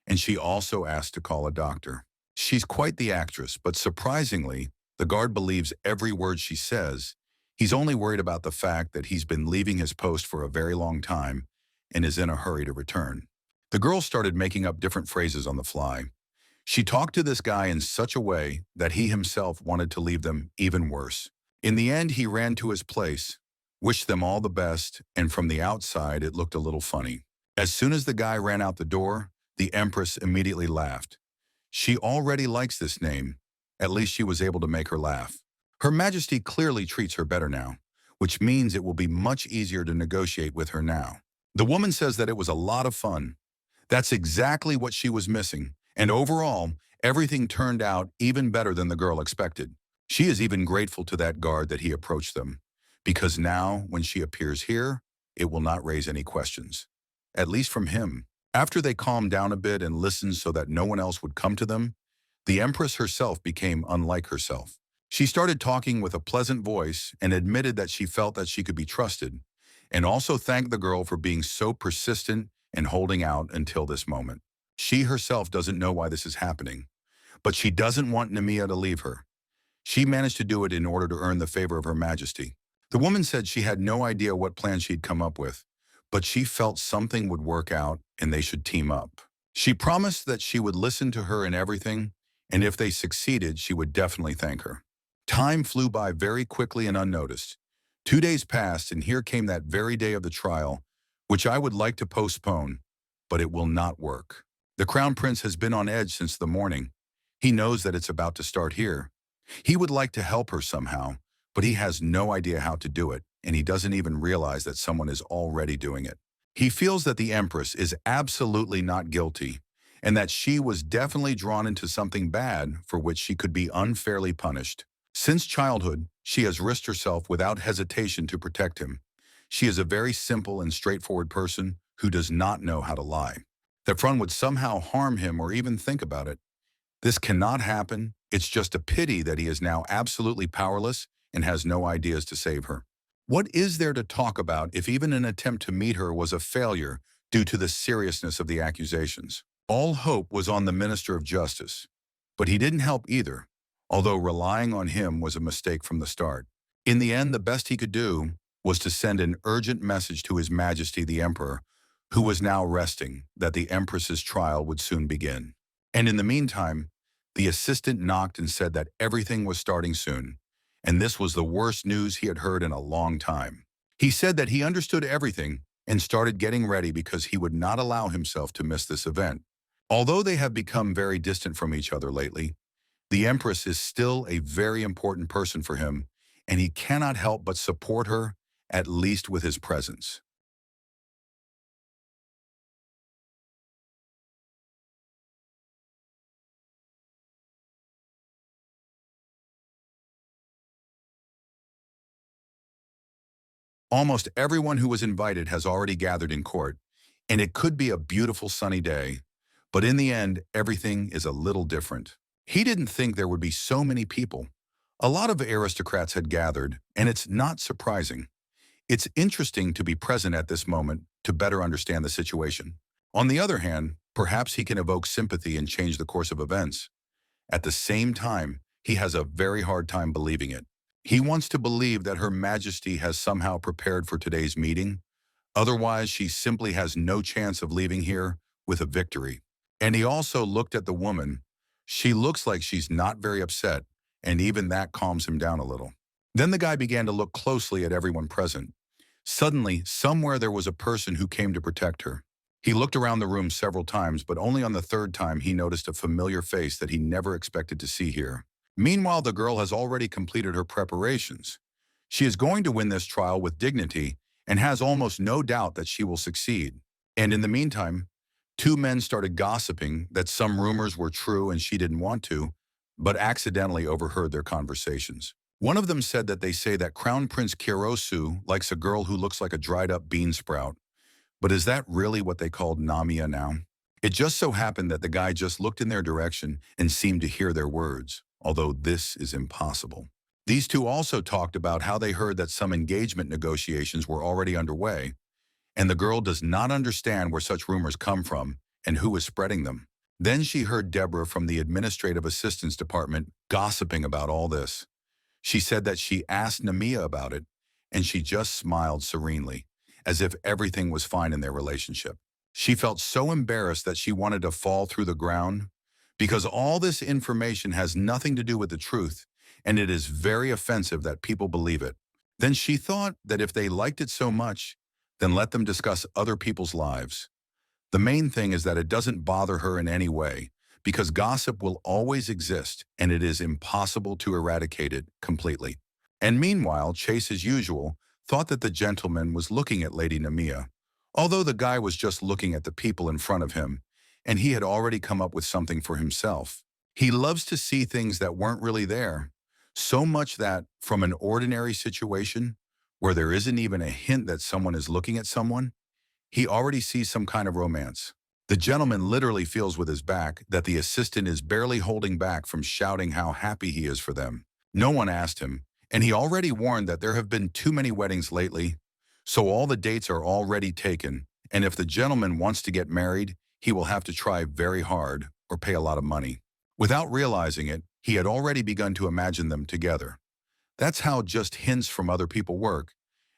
and she also asked to call a doctor. She's quite the actress, but surprisingly, the guard believes every word she says. He's only worried about the fact that he's been leaving his post for a very long time and is in a hurry to return. The girl started making up different phrases on the fly. She talked to this guy in such a way that he himself wanted to leave them even worse. In the end, he ran to his place, wished them all the best, and from the outside, it looked a little funny. As soon as the guy ran out the door, the Empress immediately laughed. She already likes this name. At least she was able to make her laugh. Her Majesty clearly treats her better now, which means it will be much easier to negotiate with her now. The woman says that it was a lot of fun. That's exactly what she was missing, and overall, everything turned out even better than the girl expected. She is even grateful to that guard that he approached them, because now, when she appears here, it will not raise any questions. At least from him. After they calmed down a bit and listened so that no one else would come to them, the Empress herself became unlike herself. She started talking with a pleasant voice and admitted that she felt that she could be trusted, and also thanked the girl for being so persistent and holding out until this moment. She herself doesn't know why this is happening, but she doesn't want Namiya to leave her. She managed to do it in order to earn the favor of Her Majesty. The woman said she had no idea what plan she'd come up with, but she felt something would work out and they should team up. She promised that she would listen to her in everything, and if they succeeded, she would definitely thank her. Time flew by very quickly and unnoticed. 2 days passed, and here came that very day of the trial, which I would like to postpone, but it will not work. The Crown Prince has been on edge since the morning. He knows that it's about to start here. He would like to help her somehow, but he has no idea how to do it, and he doesn't even realize that someone is already doing it. He feels that the Empress is absolutely not guilty, and that she was definitely drawn into something bad for which she could be unfairly punished. Since childhood, she has risked herself without hesitation to protect him. She is a very simple and straightforward person who does not know how to lie. That Frun would somehow harm him or even think about it. This cannot happen. It's just a pity that he is now absolutely powerless and has no ideas to save her. What is there to talk about if even an attempt to meet her was a failure due to the seriousness of the accusations? All hope was on the Minister of Justice, but he didn't help either, although relying on him was a mistake from the start. In the end, the best he could do was to send an urgent message to His Majesty the Emperor, who was now resting, that the Empress's trial would soon begin. And in the meantime, the assistant knocked and said that everything was starting soon, and this was the worst news he had heard in a long time. He said that he understood everything and started getting ready because he would not allow himself to miss this event. Although they have become very distant from each other lately, the Empress is still a very important person for him, and he cannot help but support her, at least with his presence. Almost everyone who was invited has already gathered in court, and it could be a beautiful sunny day, but in the end, everything is a little different. He didn't think there would be so many people. A lot of aristocrats had gathered, and it's not surprising. It's interesting to be present at this moment to better understand the situation. On the other hand, perhaps he can evoke sympathy and change the course of events. At the same time, he has a very hard time believing it. He wants to believe that Her Majesty has somehow prepared for today's meeting. Otherwise, she simply has no chance of leaving here with a victory. And he also looked at the woman. She looks like she's not very upset, and even that calms him down a little. Then the guy began to look closely at everyone present. Suddenly, somewhere there was a person who came to protect her. He looked around the room several times, but only on the third time he noticed a familiar face that he never expected to see here. Meanwhile, the girl has already completed her preparations. She is going to win this trial with dignity and has almost no doubt that she will succeed. And in the meantime, two men started gossiping that some rumors were true and she didn't want to, but accidentally overheard their conversations. One of them said that they say that Crown Prince Kirosu likes a girl who looks like a dried-up bean sprout. But is that really what they called Namiya now? It just so happened that the guy just looked in their direction and seemed to hear their words, although this is impossible. These two also talked about how they heard that some engagement negotiations were already underway, and the girl does not understand where such rumors come from and who is spreading them. Then she heard Deborah from the Administrative Assistance Department gossiping about all this. She said that she asked Namiya about it, and she just smiled serenely, as if everything was fine in their relationship. She felt so embarrassed that she wanted to fall through the ground, because all this information has nothing to do with the truth, and it is very offensive that people believe it. Then she thought that if they liked it so much, then let them discuss other people's lives. The main thing is that it doesn't bother her in any way, because gossip will always exist and it is impossible to eradicate it completely. And meanwhile, Chase, as usual, thought that the gentleman was looking at Lady Namiya, although the guy was just looking at the people in front of him, and he had already come up with something for himself. He loves to see things that weren't really there, so much that, from an ordinary situation, where there isn't even a hint that someone is looking at someone, he already sees some kind of romance. The gentleman literally feels with his back that the assistant is barely holding back from shouting how happy he is for them. No one asked him, and he already warned that there have been too many weddings lately, so all the dates are already taken, and if the gentleman wants to get married, he will have to try very hard or pay a lot of money. Without realizing it, he had already begun to imagine them together. That's how just hints from other people work,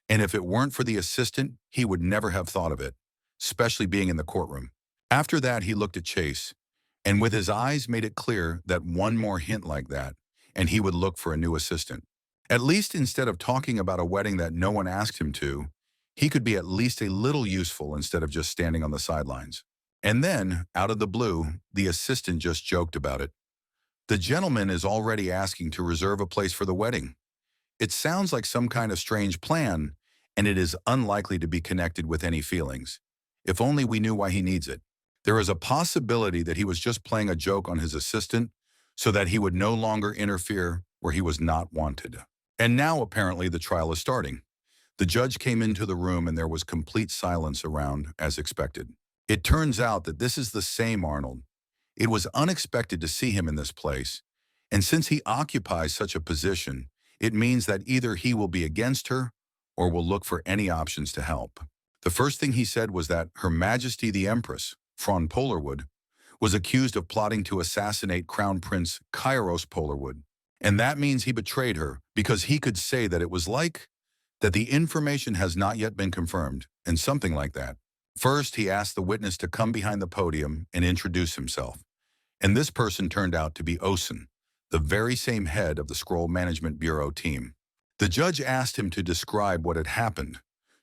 and if it weren't for the assistant, he would never have thought of it, especially being in the courtroom. After that, he looked at Chase, and with his eyes made it clear that one more hint like that, and he would look for a new assistant. At least instead of talking about a wedding that no one asked him to, he could be at least a little useful instead of just standing on the sidelines. And then, out of the blue, the assistant just joked about it. The gentleman is already asking to reserve a place for the wedding. It sounds like some kind of strange plan, and it is unlikely to be connected with any feelings. If only we knew why he needs it. There is a possibility that he was just playing a joke on his assistant so that he would no longer interfere where he was not wanted. And now apparently the trial is starting. The judge came into the room and there was complete silence around, as expected. It turns out that this is the same Arnold. It was unexpected to see him in this place, and since he occupies such a position, it means that either he will be against her or will look for any options to help. The first thing he said was that Her Majesty the Empress, Fron Polarwood, was accused of plotting to assassinate Crown Prince Kairos Polarwood. And that means he betrayed her because he could say that it was like that the information has not yet been confirmed, and something like that. First, he asked the witness to come behind the podium and introduce himself. And this person turned out to be Osen, the very same head of the Scroll Management Bureau team. The judge asked him to describe what had happened,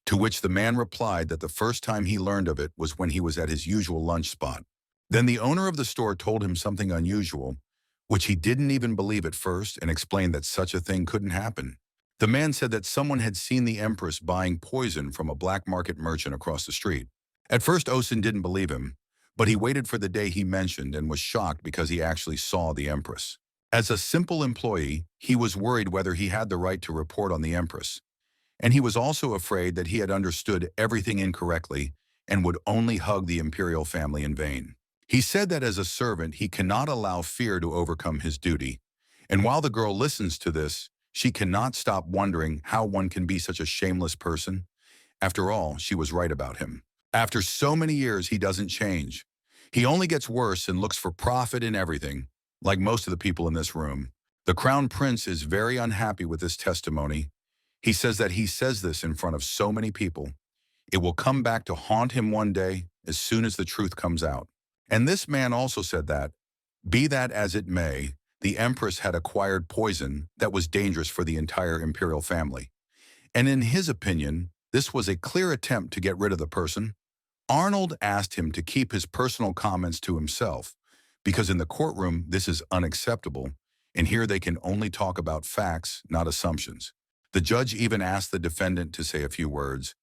to which the man replied that the first time he learned of it was when he was at his usual lunch spot. Then the owner of the store told him something unusual, which he didn't even believe at first, and explained that such a thing couldn't happen. The man said that someone had seen the Empress buying poison from a black market merchant across the street. At first, Osen didn't believe him, but he waited for the day he mentioned and was shocked because he actually saw the Empress. As a simple employee, he was worried whether he had the right to report on the Empress. And he was also afraid that he had understood everything incorrectly and would only hug the Imperial family in vain. He said that as a servant, he cannot allow fear to overcome his duty. And while the girl listens to this, she cannot stop wondering how one can be such a shameless person. After all, she was right about him. After so many years, he doesn't change. He only gets worse and looks for profit in everything. like most of the people in this room. The Crown Prince is very unhappy with this testimony. He says that he says this in front of so many people. It will come back to haunt him one day as soon as the truth comes out. And this man also said that, be that as it may, the Empress had acquired poison that was dangerous for the entire Imperial family. And in his opinion, this was a clear attempt to get rid of the person. Arnold asked him to keep his personal comments to himself, because in the courtroom this is unacceptable, and here they can only talk about facts, not assumptions. The judge even asked the defendant to say a few words,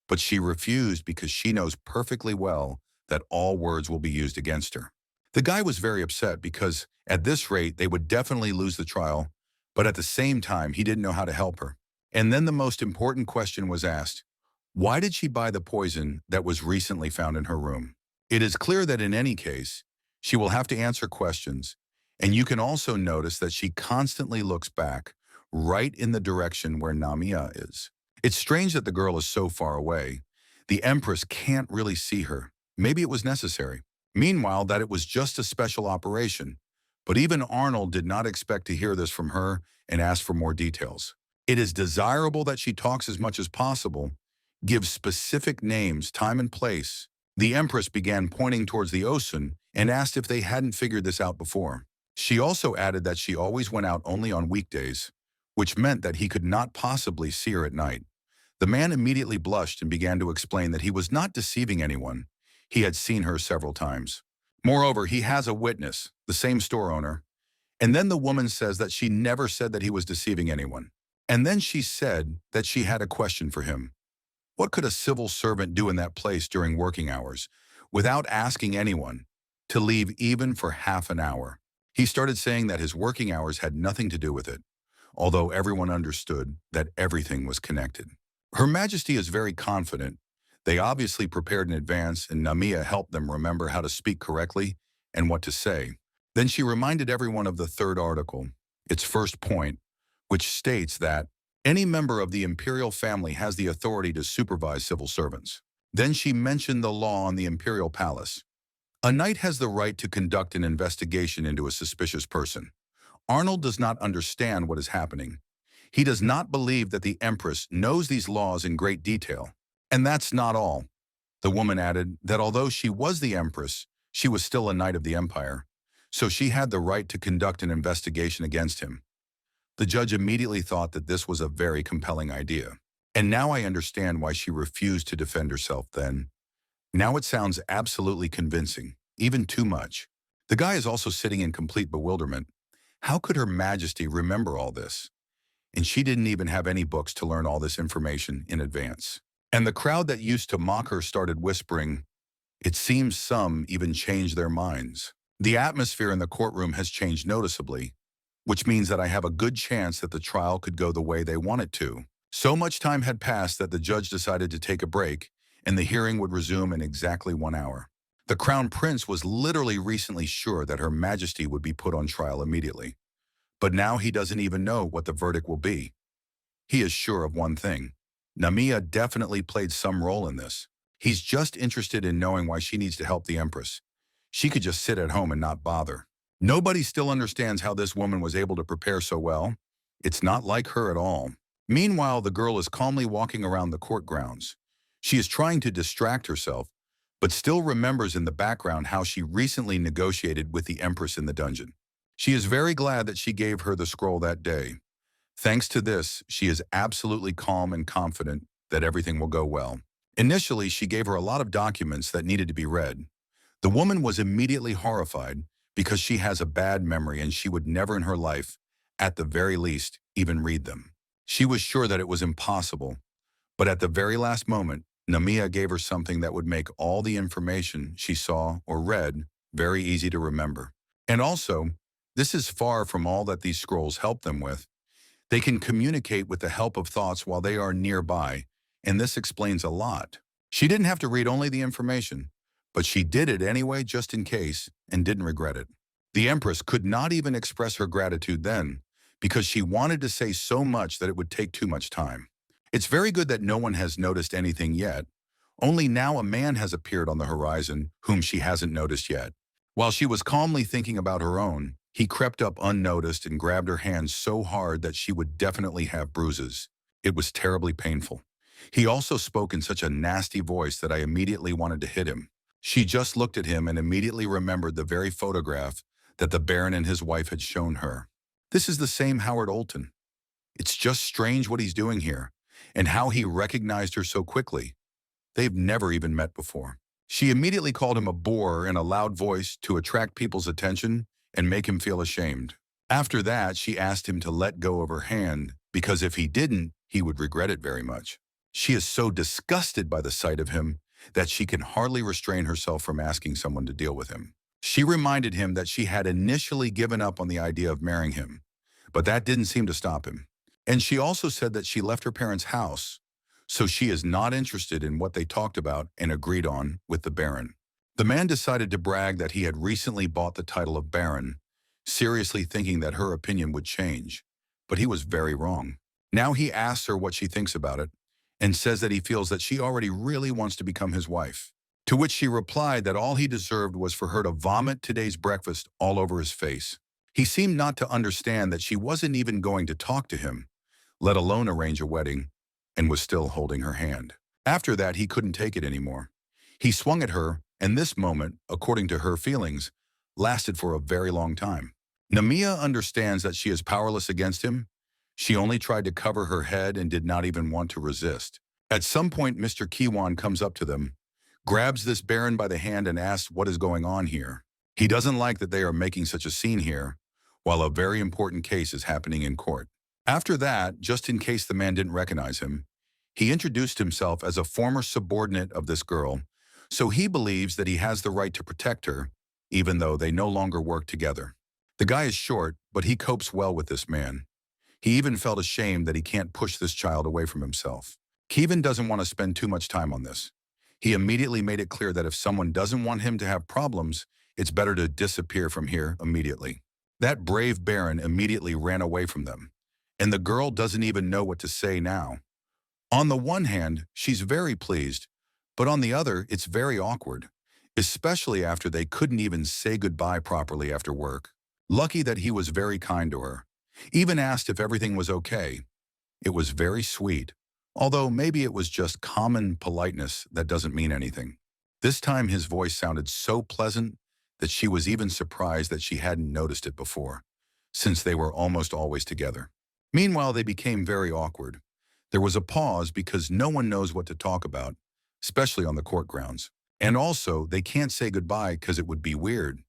but she refused because she knows perfectly well that all words will be used against her. The guy was very upset because at this rate they would definitely lose the trial, but at the same time he didn't know how to help her. And then the most important question was asked: why did she buy the poison that was recently found in her room? It is clear that in any case, she will have to answer questions, and you can also notice that she constantly looks back, right in the direction where Namiya is. It's strange that the girl is so far away. The Empress can't really see her. Maybe it was necessary. Meanwhile, that it was just a special operation. But even Arnold did not expect to hear this from her and asked for more details. It is desirable that she talks as much as possible, gives specific names, time and place. The Empress began pointing towards the Osun and asked if they hadn't figured this out before. She also added that she always went out only on weekdays, which meant that he could not possibly see her at night. The man immediately blushed and began to explain that he was not deceiving anyone. He had seen her several times. Moreover, he has a witness, the same store owner. And then the woman says that she never said that he was deceiving anyone. And then she said that she had a question for him. What could a civil servant do in that place during working hours, without asking anyone to leave even for half an hour? He started saying that his working hours had nothing to do with it, although everyone understood that everything was connected. Her Majesty is very confident. They obviously prepared in advance, and Namiya helped them remember how to speak correctly and what to say. Then she reminded everyone of the third article, its first point, which states that any member of the Imperial family has the authority to supervise civil servants. Then she mentioned the law on the Imperial Palace. A knight has the right to conduct an investigation into a suspicious person. Arnold does not understand what is happening. He does not believe that the Empress knows these laws in great detail. And that's not all. The woman added that although she was the Empress, she was still a knight of the Empire, so she had the right to conduct an investigation against him. The judge immediately thought that this was a very compelling idea. And now I understand why she refused to defend herself then. Now it sounds absolutely convincing, even too much. The guy is also sitting in complete bewilderment. How could Her Majesty remember all this? And she didn't even have any books to learn all this information in advance. And the crowd that used to mock her started whispering. It seems some even changed their minds. The atmosphere in the courtroom has changed noticeably, which means that I have a good chance that the trial could go the way they want it to. So much time had passed that the judge decided to take a break, and the hearing would resume in exactly 1 hour. The Crown Prince was literally recently sure that Her Majesty would be put on trial immediately. But now he doesn't even know what the verdict will be. He is sure of one thing. Namiya definitely played some role in this. He's just interested in knowing why she needs to help the Empress. She could just sit at home and not bother. Nobody still understands how this woman was able to prepare so well. It's not like her at all. Meanwhile, the girl is calmly walking around the court grounds. She is trying to distract herself, but still remembers in the background how she recently negotiated with the Empress in the dungeon. She is very glad that she gave her the scroll that day. Thanks to this, she is absolutely calm and confident that everything will go well. Initially, she gave her a lot of documents that needed to be read. The woman was immediately horrified because she has a bad memory and she would never in her life, at the very least, even read them. She was sure that it was impossible, but at the very last moment, Namiya gave her something that would make all the information she saw or read very easy to remember. And also, this is far from all that these scrolls help them with. They can communicate with the help of thoughts while they are nearby, and this explains a lot. She didn't have to read only the information, but she did it anyway just in case and didn't regret it. The Empress could not even express her gratitude then because she wanted to say so much that it would take too much time. It's very good that no one has noticed anything yet. Only now a man has appeared on the horizon whom she hasn't noticed yet. While she was calmly thinking about her own, He crept up unnoticed and grabbed her hand so hard that she would definitely have bruises. It was terribly painful. He also spoke in such a nasty voice that I immediately wanted to hit him. She just looked at him and immediately remembered the very photograph that the Baron and his wife had shown her. This is the same Howard Olton. It's just strange what he's doing here, and how he recognized her so quickly. They've never even met before. She immediately called him a bore in a loud voice to attract people's attention and make him feel ashamed. After that, she asked him to let go of her hand because if he didn't, he would regret it very much. She is so disgusted by the sight of him that she can hardly restrain herself from asking someone to deal with him. She reminded him that she had initially given up on the idea of marrying him, but that didn't seem to stop him. And she also said that she left her parents' house, so she is not interested in what they talked about and agreed on with the Baron. The man decided to brag that he had recently bought the title of Baron, seriously thinking that her opinion would change, but he was very wrong. Now he asks her what she thinks about it, and says that he feels that she already really wants to become his wife. To which she replied that all he deserved was for her to vomit today's breakfast all over his face. He seemed not to understand that she wasn't even going to talk to him, let alone arrange a wedding, and was still holding her hand. After that, he couldn't take it anymore. He swung at her, and this moment, according to her feelings, lasted for a very long time. Namiya understands that she is powerless against him. She only tried to cover her head and did not even want to resist. At some point, Mr. Kiwan comes up to them, grabs this Baron by the hand and asks what is going on here. He doesn't like that they are making such a scene here, while a very important case is happening in court. After that, just in case the man didn't recognize him, he introduced himself as a former subordinate of this girl, so he believes that he has the right to protect her, even though they no longer work together. The guy is short, but he copes well with this man. He even felt ashamed that he can't push this child away from himself. Kevin doesn't want to spend too much time on this. He immediately made it clear that if someone doesn't want him to have problems, it's better to disappear from here immediately. That brave Baron immediately ran away from them, and the girl doesn't even know what to say now. On the one hand, she's very pleased, but on the other, it's very awkward, especially after they couldn't even say goodbye properly after work. Lucky that he was very kind to her. Even asked if everything was okay. It was very sweet, although maybe it was just common politeness that doesn't mean anything. This time his voice sounded so pleasant that she was even surprised that she hadn't noticed it before, since they were almost always together. Meanwhile, they became very awkward. There was a pause because no one knows what to talk about, especially on the court grounds. And also, they can't say goodbye because it would be weird,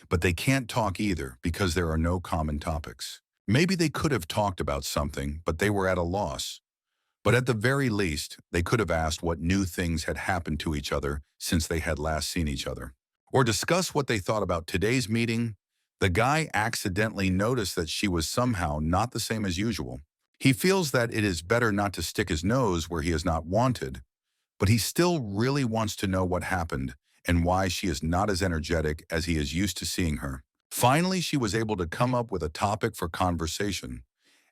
but they can't talk either because there are no common topics. Maybe they could have talked about something, but they were at a loss. But at the very least, they could have asked what new things had happened to each other since they had last seen each other. Or discuss what they thought about today's meeting. The guy accidentally noticed that she was somehow not the same as usual. He feels that it is better not to stick his nose where he is not wanted, but he still really wants to know what happened and why she is not as energetic as he is used to seeing her. Finally, she was able to come up with a topic for conversation,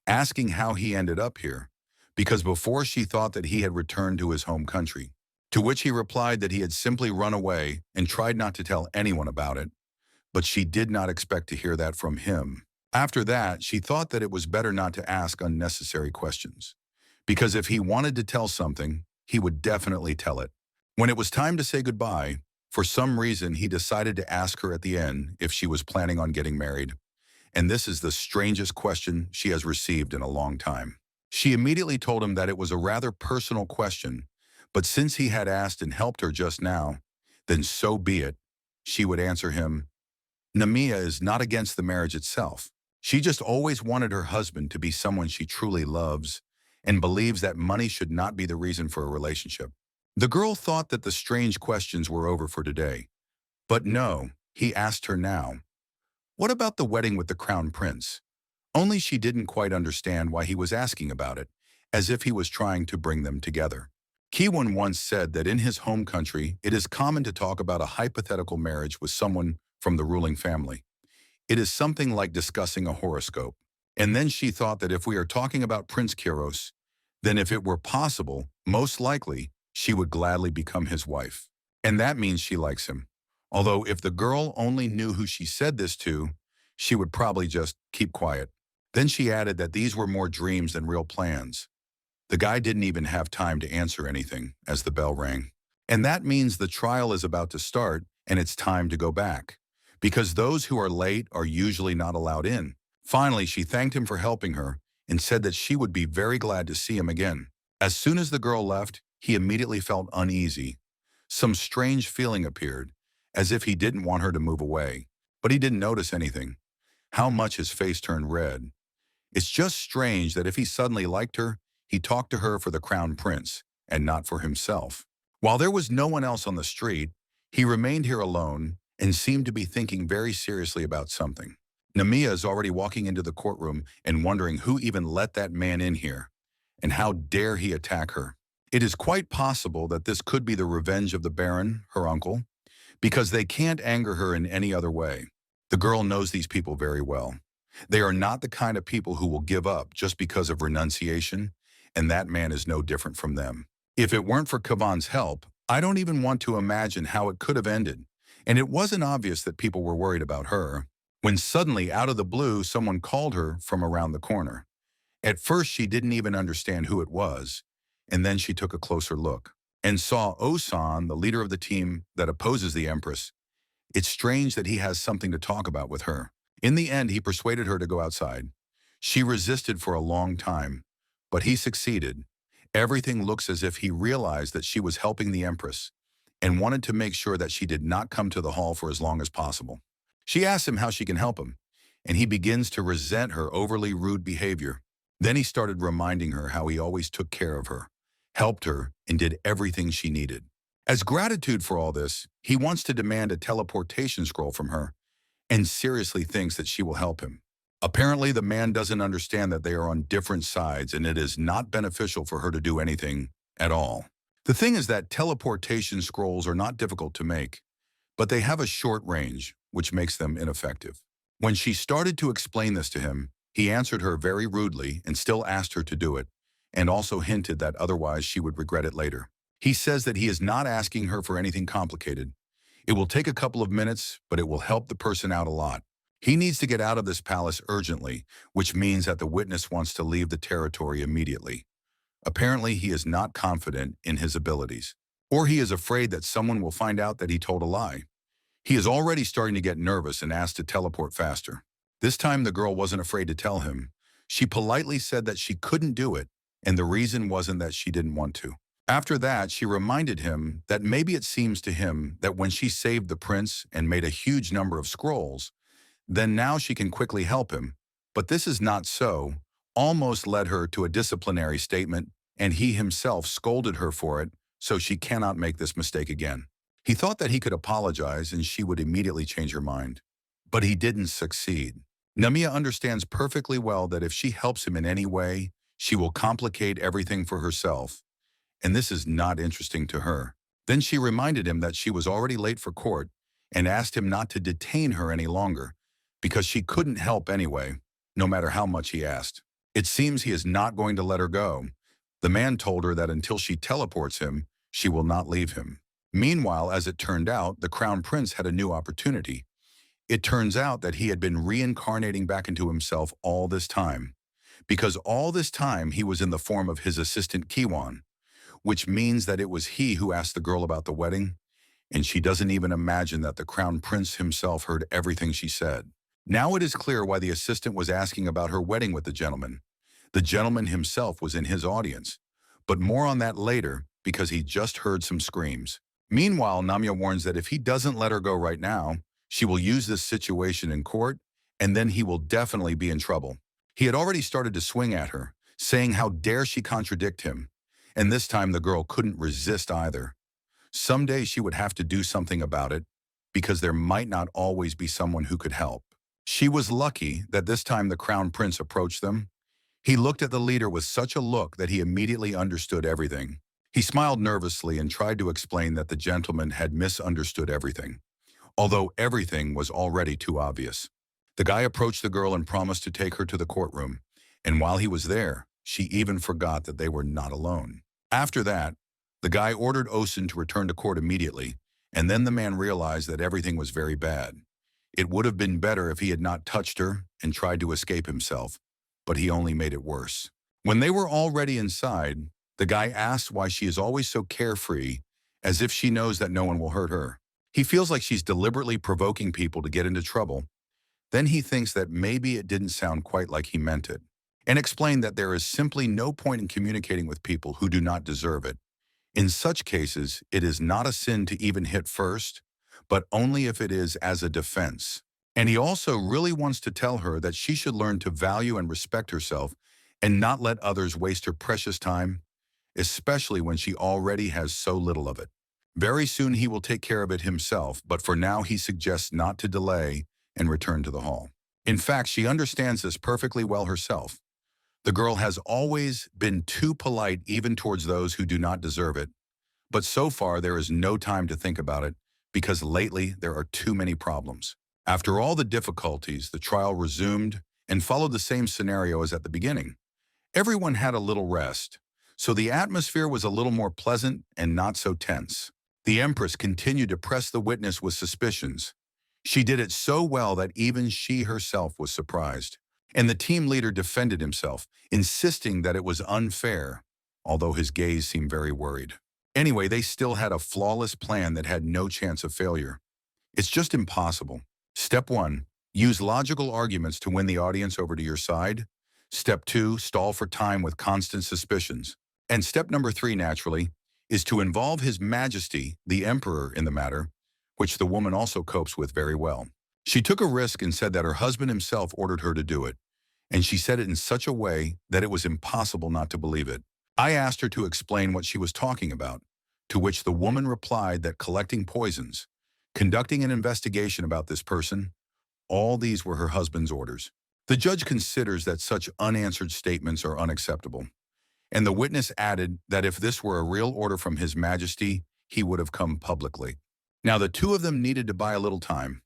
asking how he ended up here, because before she thought that he had returned to his home country, to which he replied that he had simply run away and tried not to tell anyone about it, but she did not expect to hear that from him. After that, she thought that it was better not to ask unnecessary questions, because if he wanted to tell something, he would definitely tell it. When it was time to say goodbye, for some reason, he decided to ask her at the end if she was planning on getting married, and this is the strangest question she has received in a long time. She immediately told him that it was a rather personal question, but since he had asked and helped her just now, then so be it. She would answer him, Namiya is not against the marriage itself. She just always wanted her husband to be someone she truly loves and believes that money should not be the reason for a relationship. The girl thought that the strange questions were over for today. But no, he asked her now. What about the wedding with the crown prince? Only she didn't quite understand why he was asking about it, as if he was trying to bring them together. Kiwon once said that in his home country, it is common to talk about a hypothetical marriage with someone from the ruling family. It is something like discussing a horoscope. And then she thought that if we are talking about Prince Kiros, then if it were possible, most likely, she would gladly become his wife. And that means she likes him. Although if the girl only knew who she said this to, she would probably just keep quiet. Then she added that these were more dreams than real plans. The guy didn't even have time to answer anything as the bell rang. And that means the trial is about to start and it's time to go back. Because those who are late are usually not allowed in. Finally, she thanked him for helping her and said that she would be very glad to see him again. As soon as the girl left, he immediately felt uneasy. Some strange feeling appeared, as if he didn't want her to move away. But he didn't notice anything. How much his face turned red. It's just strange that if he suddenly liked her, he talked to her for the crown prince, and not for himself. While there was no one else on the street, he remained here alone and seemed to be thinking very seriously about something. Namiya is already walking into the courtroom and wondering who even let that man in here, and how dare he attack her. It is quite possible that this could be the revenge of the Baron, her uncle, because they can't anger her in any other way. The girl knows these people very well. They are not the kind of people who will give up just because of renunciation, and that man is no different from them. If it weren't for Kavan's help, I don't even want to imagine how it could have ended. And it wasn't obvious that people were worried about her, when suddenly, out of the blue, someone called her from around the corner. At first, she didn't even understand who it was, and then she took a closer look and saw Osan, the leader of the team that opposes the Empress. It's strange that he has something to talk about with her. In the end, he persuaded her to go outside. She resisted for a long time, but he succeeded. Everything looks as if he realized that she was helping the Empress and wanted to make sure that she did not come to the hall for as long as possible. She asks him how she can help him, and he begins to resent her overly rude behavior. Then he started reminding her how he always took care of her, helped her, and did everything she needed. As gratitude for all this, he wants to demand a teleportation scroll from her and seriously thinks that she will help him. Apparently, the man doesn't understand that they are on different sides and it is not beneficial for her to do anything at all. The thing is that teleportation scrolls are not difficult to make, but they have a short range, which makes them ineffective. When she started to explain this to him, he answered her very rudely and still asked her to do it, and also hinted that otherwise she would regret it later. He says that he is not asking her for anything complicated. It will take a couple of minutes, but it will help the person out a lot. He needs to get out of this palace urgently, which means that the witness wants to leave the territory immediately. Apparently, he is not confident in his abilities, or he is afraid that someone will find out that he told a lie. He is already starting to get nervous and asked to teleport faster. This time, the girl wasn't afraid to tell him. She politely said that she couldn't do it, and the reason wasn't that she didn't want to. After that, she reminded him that maybe it seems to him that when she saved the prince and made a huge number of scrolls, then now she can quickly help him. But this is not so, almost led her to a disciplinary statement, and he himself scolded her for it, so she cannot make this mistake again. He thought that he could apologize and she would immediately change her mind. But he didn't succeed. Namiya understands perfectly well that if she helps him in any way, she will complicate everything for herself. And this is not interesting to her. Then she reminded him that she was already late for court and asked him not to detain her any longer because she couldn't help anyway, no matter how much he asked. It seems he is not going to let her go. The man told her that until she teleports him, she will not leave him. Meanwhile, as it turned out, the crown prince had a new opportunity. It turns out that he had been reincarnating back into himself all this time, because all this time he was in the form of his assistant Kiwan, which means that it was he who asked the girl about the wedding, and she doesn't even imagine that the crown prince himself heard everything she said. Now it is clear why the assistant was asking about her wedding with the gentleman. The gentleman himself was in his audience, but more on that later because he just heard some screams. Meanwhile, Namiya warns that if he doesn't let her go right now, she will use this situation in court, and then he will definitely be in trouble. He had already started to swing at her, saying how dare she contradict him, and this time the girl couldn't resist either. Someday she would have to do something about it, because there might not always be someone who could help. She was lucky that this time the crown prince approached them. He looked at the leader with such a look that he immediately understood everything. He smiled nervously and tried to explain that the gentleman had misunderstood everything, although everything was already too obvious. The guy approached the girl and promised to take her to the courtroom, and while he was there, she even forgot that they were not alone. After that, the guy ordered Osen to return to court immediately, and then the man realized that everything was very bad. It would have been better if he had not touched her and tried to escape himself, but he only made it worse. When they were already inside, the guy asks why she is always so carefree, as if she knows that no one will hurt her. He feels like she's deliberately provoking people to get into trouble. Then he thinks that maybe it didn't sound quite like he meant it, and explained that there is simply no point in communicating with people who do not deserve it. In such cases, it is not a sin to even hit first, but only if it is as a defense. And he also really wants to tell her that she should learn to value and respect herself and not let others waste her precious time, especially when she already has so little of it. Very soon he will take care of it himself, but for now he suggests not to delay and return to the hall. In fact, she understands this perfectly well herself. The girl has always been too polite even towards those who do not deserve it, but so far there is no time to think about it because lately there are too many problems. After all the difficulties, the trial resumed and followed the same scenario as at the beginning. Everyone had a little rest, so the atmosphere was a little more pleasant and not so tense. The Empress continued to press the witness with suspicions. She did it so well that even she herself was surprised. And the team leader defended himself, insisting that it was unfair, although his gaze seemed very worried. Anyway, they still had a flawless plan that had no chance of failure. It's just impossible. Step 1, use logical arguments to win the audience over to your side. Step 2, stall for time with constant suspicions. And step number 3, naturally, is to involve His Majesty, the Emperor, in the matter, which the woman also copes with very well. She took a risk and said that her husband himself ordered her to do it, and she said it in such a way that it was impossible not to believe it. I asked her to explain what she was talking about, to which the woman replied that collecting poisons, conducting an investigation about this person, all these were her husband's orders. The judge considers that such unanswered statements are unacceptable, and the witness added that if this were a real order from His Majesty, he would have come publicly. Now the two of them needed to buy a little time.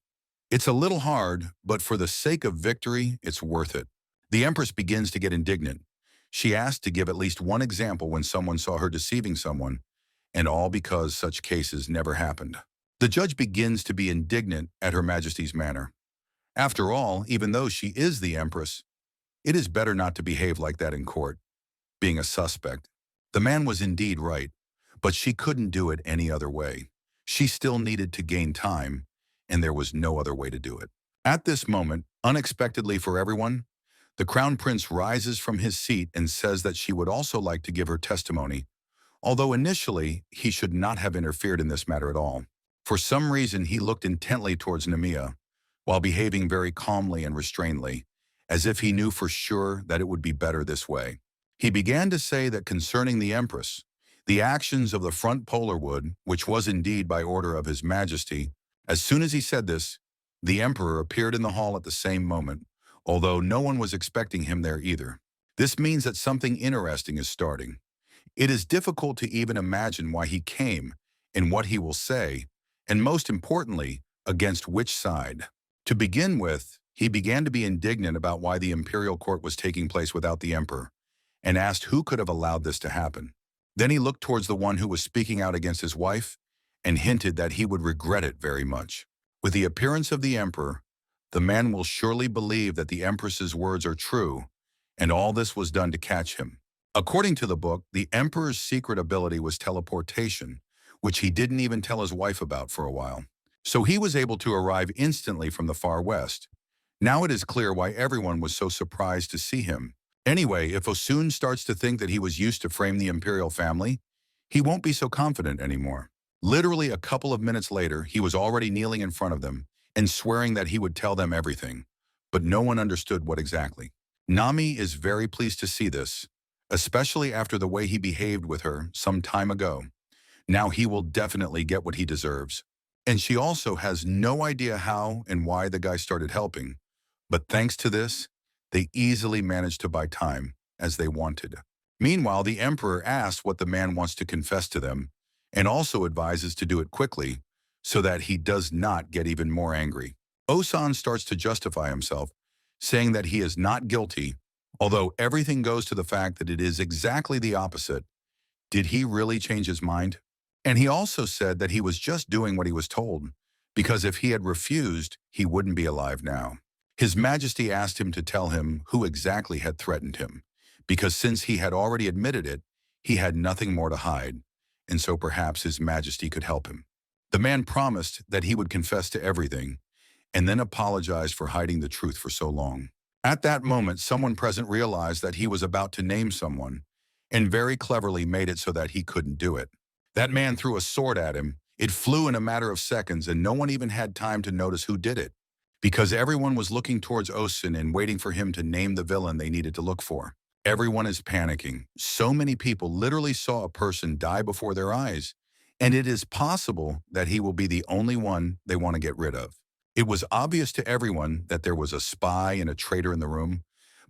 It's a little hard, but for the sake of victory, it's worth it. The Empress begins to get indignant. She asked to give at least one example when someone saw her deceiving someone, and all because such cases never happened. The judge begins to be indignant at Her Majesty's manner. After all, even though she is the Empress, it is better not to behave like that in court, being a suspect. The man was indeed right, but she couldn't do it any other way. She still needed to gain time, and there was no other way to do it. At this moment, unexpectedly for everyone, the Crown Prince rises from his seat and says that she would also like to give her testimony, although initially he should not have interfered in this matter at all. For some reason, he looked intently towards Namiya, while behaving very calmly and restrainedly, as if he knew for sure that it would be better this way. He began to say that concerning the Empress, the actions of the front polar wood, which was indeed by order of His Majesty. As soon as he said this, the Emperor appeared in the hall at the same moment, although no one was expecting him there either. This means that something interesting is starting. It is difficult to even imagine why he came and what he will say, and most importantly, against which side. To begin with, he began to be indignant about why the Imperial court was taking place without the Emperor, and asked who could have allowed this to happen. Then he looked towards the one who was speaking out against his wife, and hinted that he would regret it very much. With the appearance of the Emperor, the man will surely believe that the Empress's words are true, and all this was done to catch him. According to the book, the Emperor's secret ability was teleportation, which he didn't even tell his wife about for a while. So he was able to arrive instantly from the far west. Now it is clear why everyone was so surprised to see him. Anyway, if Osun starts to think that he was used to frame the Imperial family, he won't be so confident anymore. Literally a couple of minutes later, he was already kneeling in front of them and swearing that he would tell them everything, but no one understood what exactly. Nami is very pleased to see this, especially after the way he behaved with her some time ago. Now he will definitely get what he deserves. And she also has no idea how and why the guy started helping, but thanks to this, they easily managed to buy time, as they wanted. Meanwhile, the Emperor asks what the man wants to confess to them, and also advises to do it quickly, so that he does not get even more angry. Osan starts to justify himself, saying that he is not guilty, although everything goes to the fact that it is exactly the opposite. Did he really change his mind? And he also said that he was just doing what he was told, because if he had refused, he wouldn't be alive now. His Majesty asked him to tell him who exactly had threatened him, because since he had already admitted it, he had nothing more to hide, and so perhaps His Majesty could help him. The man promised that he would confess to everything, and then apologized for hiding the truth for so long. At that moment, someone present realized that he was about to name someone, and very cleverly made it so that he couldn't do it. That man threw a sword at him. It flew in a matter of seconds, and no one even had time to notice who did it, because everyone was looking towards Osun and waiting for him to name the villain they needed to look for. Everyone is panicking. So many people literally saw a person die before their eyes, and it is possible that he will be the only one they want to get rid of. It was obvious to everyone that there was a spy and a traitor in the room,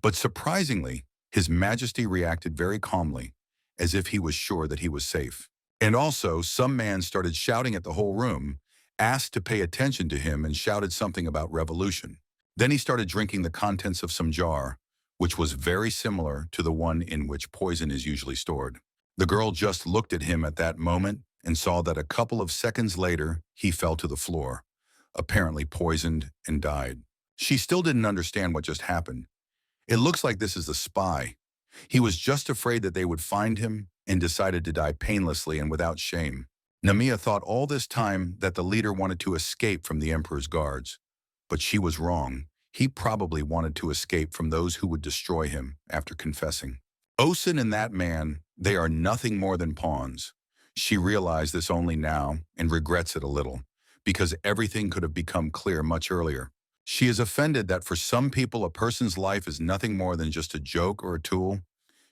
but surprisingly, His Majesty reacted very calmly, as if he was sure that he was safe. And also, some man started shouting at the whole room, asked to pay attention to him, and shouted something about revolution. Then he started drinking the contents of some jar, which was very similar to the one in which poison is usually stored. The girl just looked at him at that moment and saw that a couple of seconds later, he fell to the floor, apparently poisoned, and died. She still didn't understand what just happened. It looks like this is the spy. He was just afraid that they would find him and decided to die painlessly and without shame. Namiya thought all this time that the leader wanted to escape from the emperor's guards, but she was wrong. He probably wanted to escape from those who would destroy him after confessing. Osun and that man, they are nothing more than pawns. She realized this only now and regrets it a little, because everything could have become clear much earlier. She is offended that for some people a person's life is nothing more than just a joke or a tool.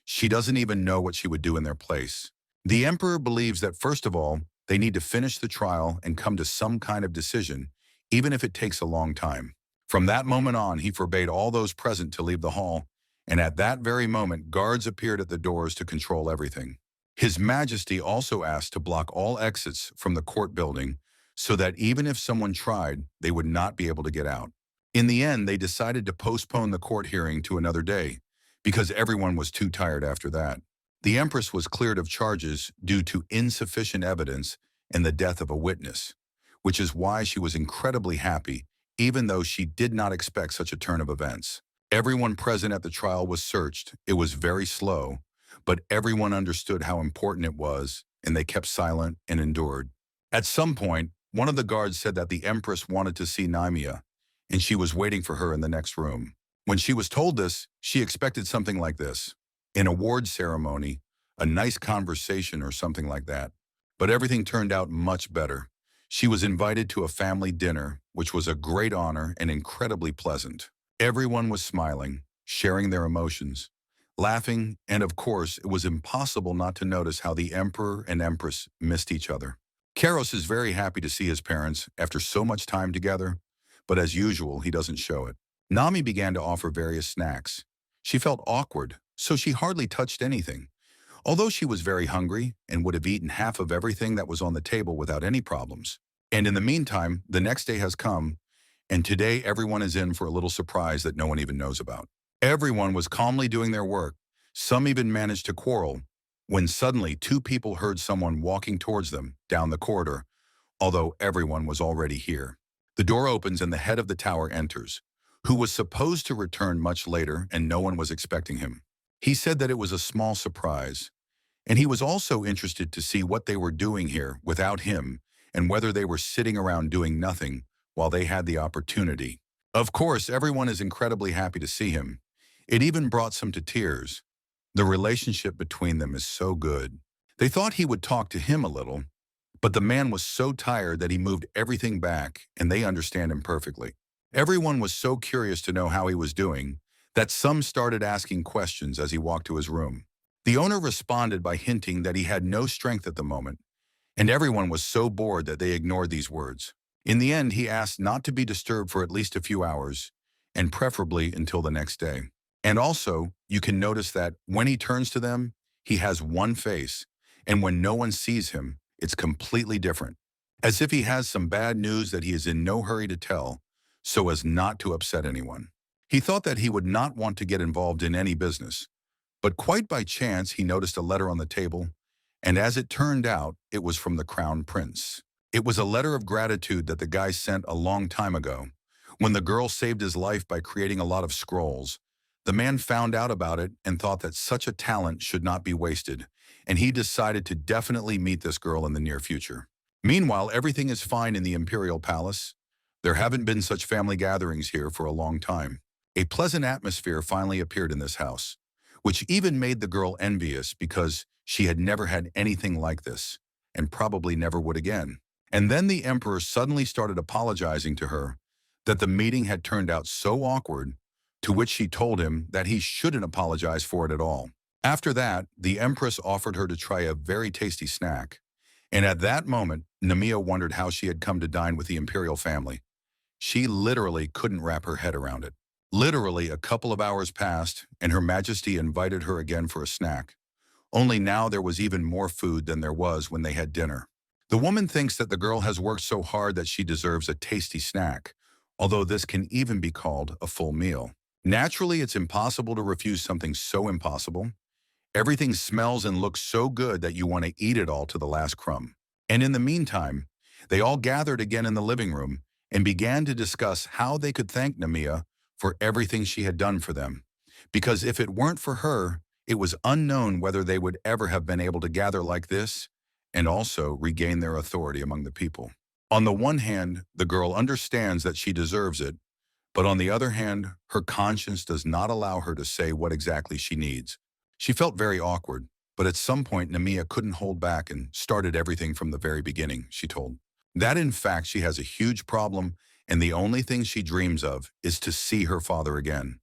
She doesn't even know what she would do in their place. The emperor believes that first of all, they need to finish the trial and come to some kind of decision, even if it takes a long time. From that moment on, he forbade all those present to leave the hall, and at that very moment, guards appeared at the doors to control everything. His Majesty also asked to block all exits from the court building so that even if someone tried, they would not be able to get out. In the end, they decided to postpone the court hearing to another day because everyone was too tired after that. The Empress was cleared of charges due to insufficient evidence and the death of a witness, which is why she was incredibly happy, even though she did not expect such a turn of events. Everyone present at the trial was searched. It was very slow, but everyone understood how important it was, and they kept silent and endured. At some point, one of the guards said that the Empress wanted to see Namiya, and she was waiting for her in the next room. When she was told this, she expected something like this: an award ceremony, a nice conversation, or something like that. But everything turned out much better. She was invited to a family dinner, which was a great honor and incredibly pleasant. Everyone was smiling, sharing their emotions, laughing, and of course, it was impossible not to notice how the Emperor and Empress missed each other. Keros is very happy to see his parents after so much time together, but as usual, he doesn't show it. Nami began to offer various snacks. She felt awkward, so she hardly touched anything, although she was very hungry and would have eaten half of everything that was on the table without any problems. And in the meantime, the next day has come, and today everyone is in for a little surprise that no one even knows about. Everyone was calmly doing their work. Some even managed to quarrel, when suddenly two people heard someone walking towards them down the corridor, although everyone was already here. The door opens and the head of the tower enters, who was supposed to return much later and no one was expecting him. He said that it was a small surprise, and he was also interested to see what they were doing here without him and whether they were sitting around doing nothing while they had the opportunity. Of course, everyone is incredibly happy to see him. It even brought some to tears. The relationship between them is so good. They thought he would talk to him a little, but the man was so tired that he moved everything back, and they understand him perfectly. Everyone was so curious to know how he was doing that some started asking questions as he walked to his room. The owner responded by hinting that he had no strength at the moment, and everyone was so bored that they ignored these words. In the end, he asked not to be disturbed for at least a few hours, and preferably until the next day. And also, you can notice that when he turns to them, he has one face, and when no one sees him, it's completely different, as if he has some bad news that he is in no hurry to tell, so as not to upset anyone. He thought that he would not want to get involved in any business, but quite by chance he noticed a letter on the table, and as it turned out, it was from the Crown Prince. It was a letter of gratitude that the guy sent a long time ago. When the girl saved his life by creating a lot of scrolls, the man found out about it and thought that such a talent should not be wasted, and he decided to definitely meet this girl in the near future. Meanwhile, everything is fine in the Imperial Palace. There haven't been such family gatherings here for a long time. A pleasant atmosphere finally appeared in this house, which even made the girl envious because she had never had anything like this, and probably never would again. And then the emperor suddenly started apologizing to her that the meeting had turned out so awkward, to which she told him that he shouldn't apologize for it at all. After that, the empress offered her to try a very tasty snack. And at that moment, Namiya wondered how she had come to dine with the imperial family. She literally couldn't wrap her head around it. Literally, a couple of hours passed, and Her Majesty invited her again for a snack. Only now there was even more food than there was when they had dinner. The woman thinks that the girl has worked so hard that she deserves a tasty snack, although this can even be called a full meal. Naturally, it's impossible to refuse something so impossible. Everything smells and looks so good that you want to eat it all to the last crumb. And in the meantime, they all gathered again in the living room and began to discuss how they could thank Namiya for everything she had done for them. Because if it weren't for her, it was unknown whether they would ever have been able to gather like this and also regain their authority among the people. On the one hand, the girl understands that she deserves it, but on the other hand, her conscience does not allow her to say what exactly she needs. She felt very awkward, but at some point Namiya couldn't hold back and started everything from the very beginning, she told. That in fact she has a huge problem, and the only thing she dreams of is to see her father again.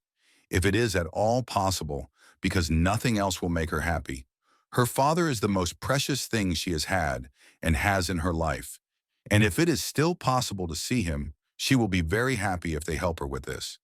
If it is at all possible, because nothing else will make her happy. Her father is the most precious thing she has had and has in her life. And if it is still possible to see him, she will be very happy if they help her with this.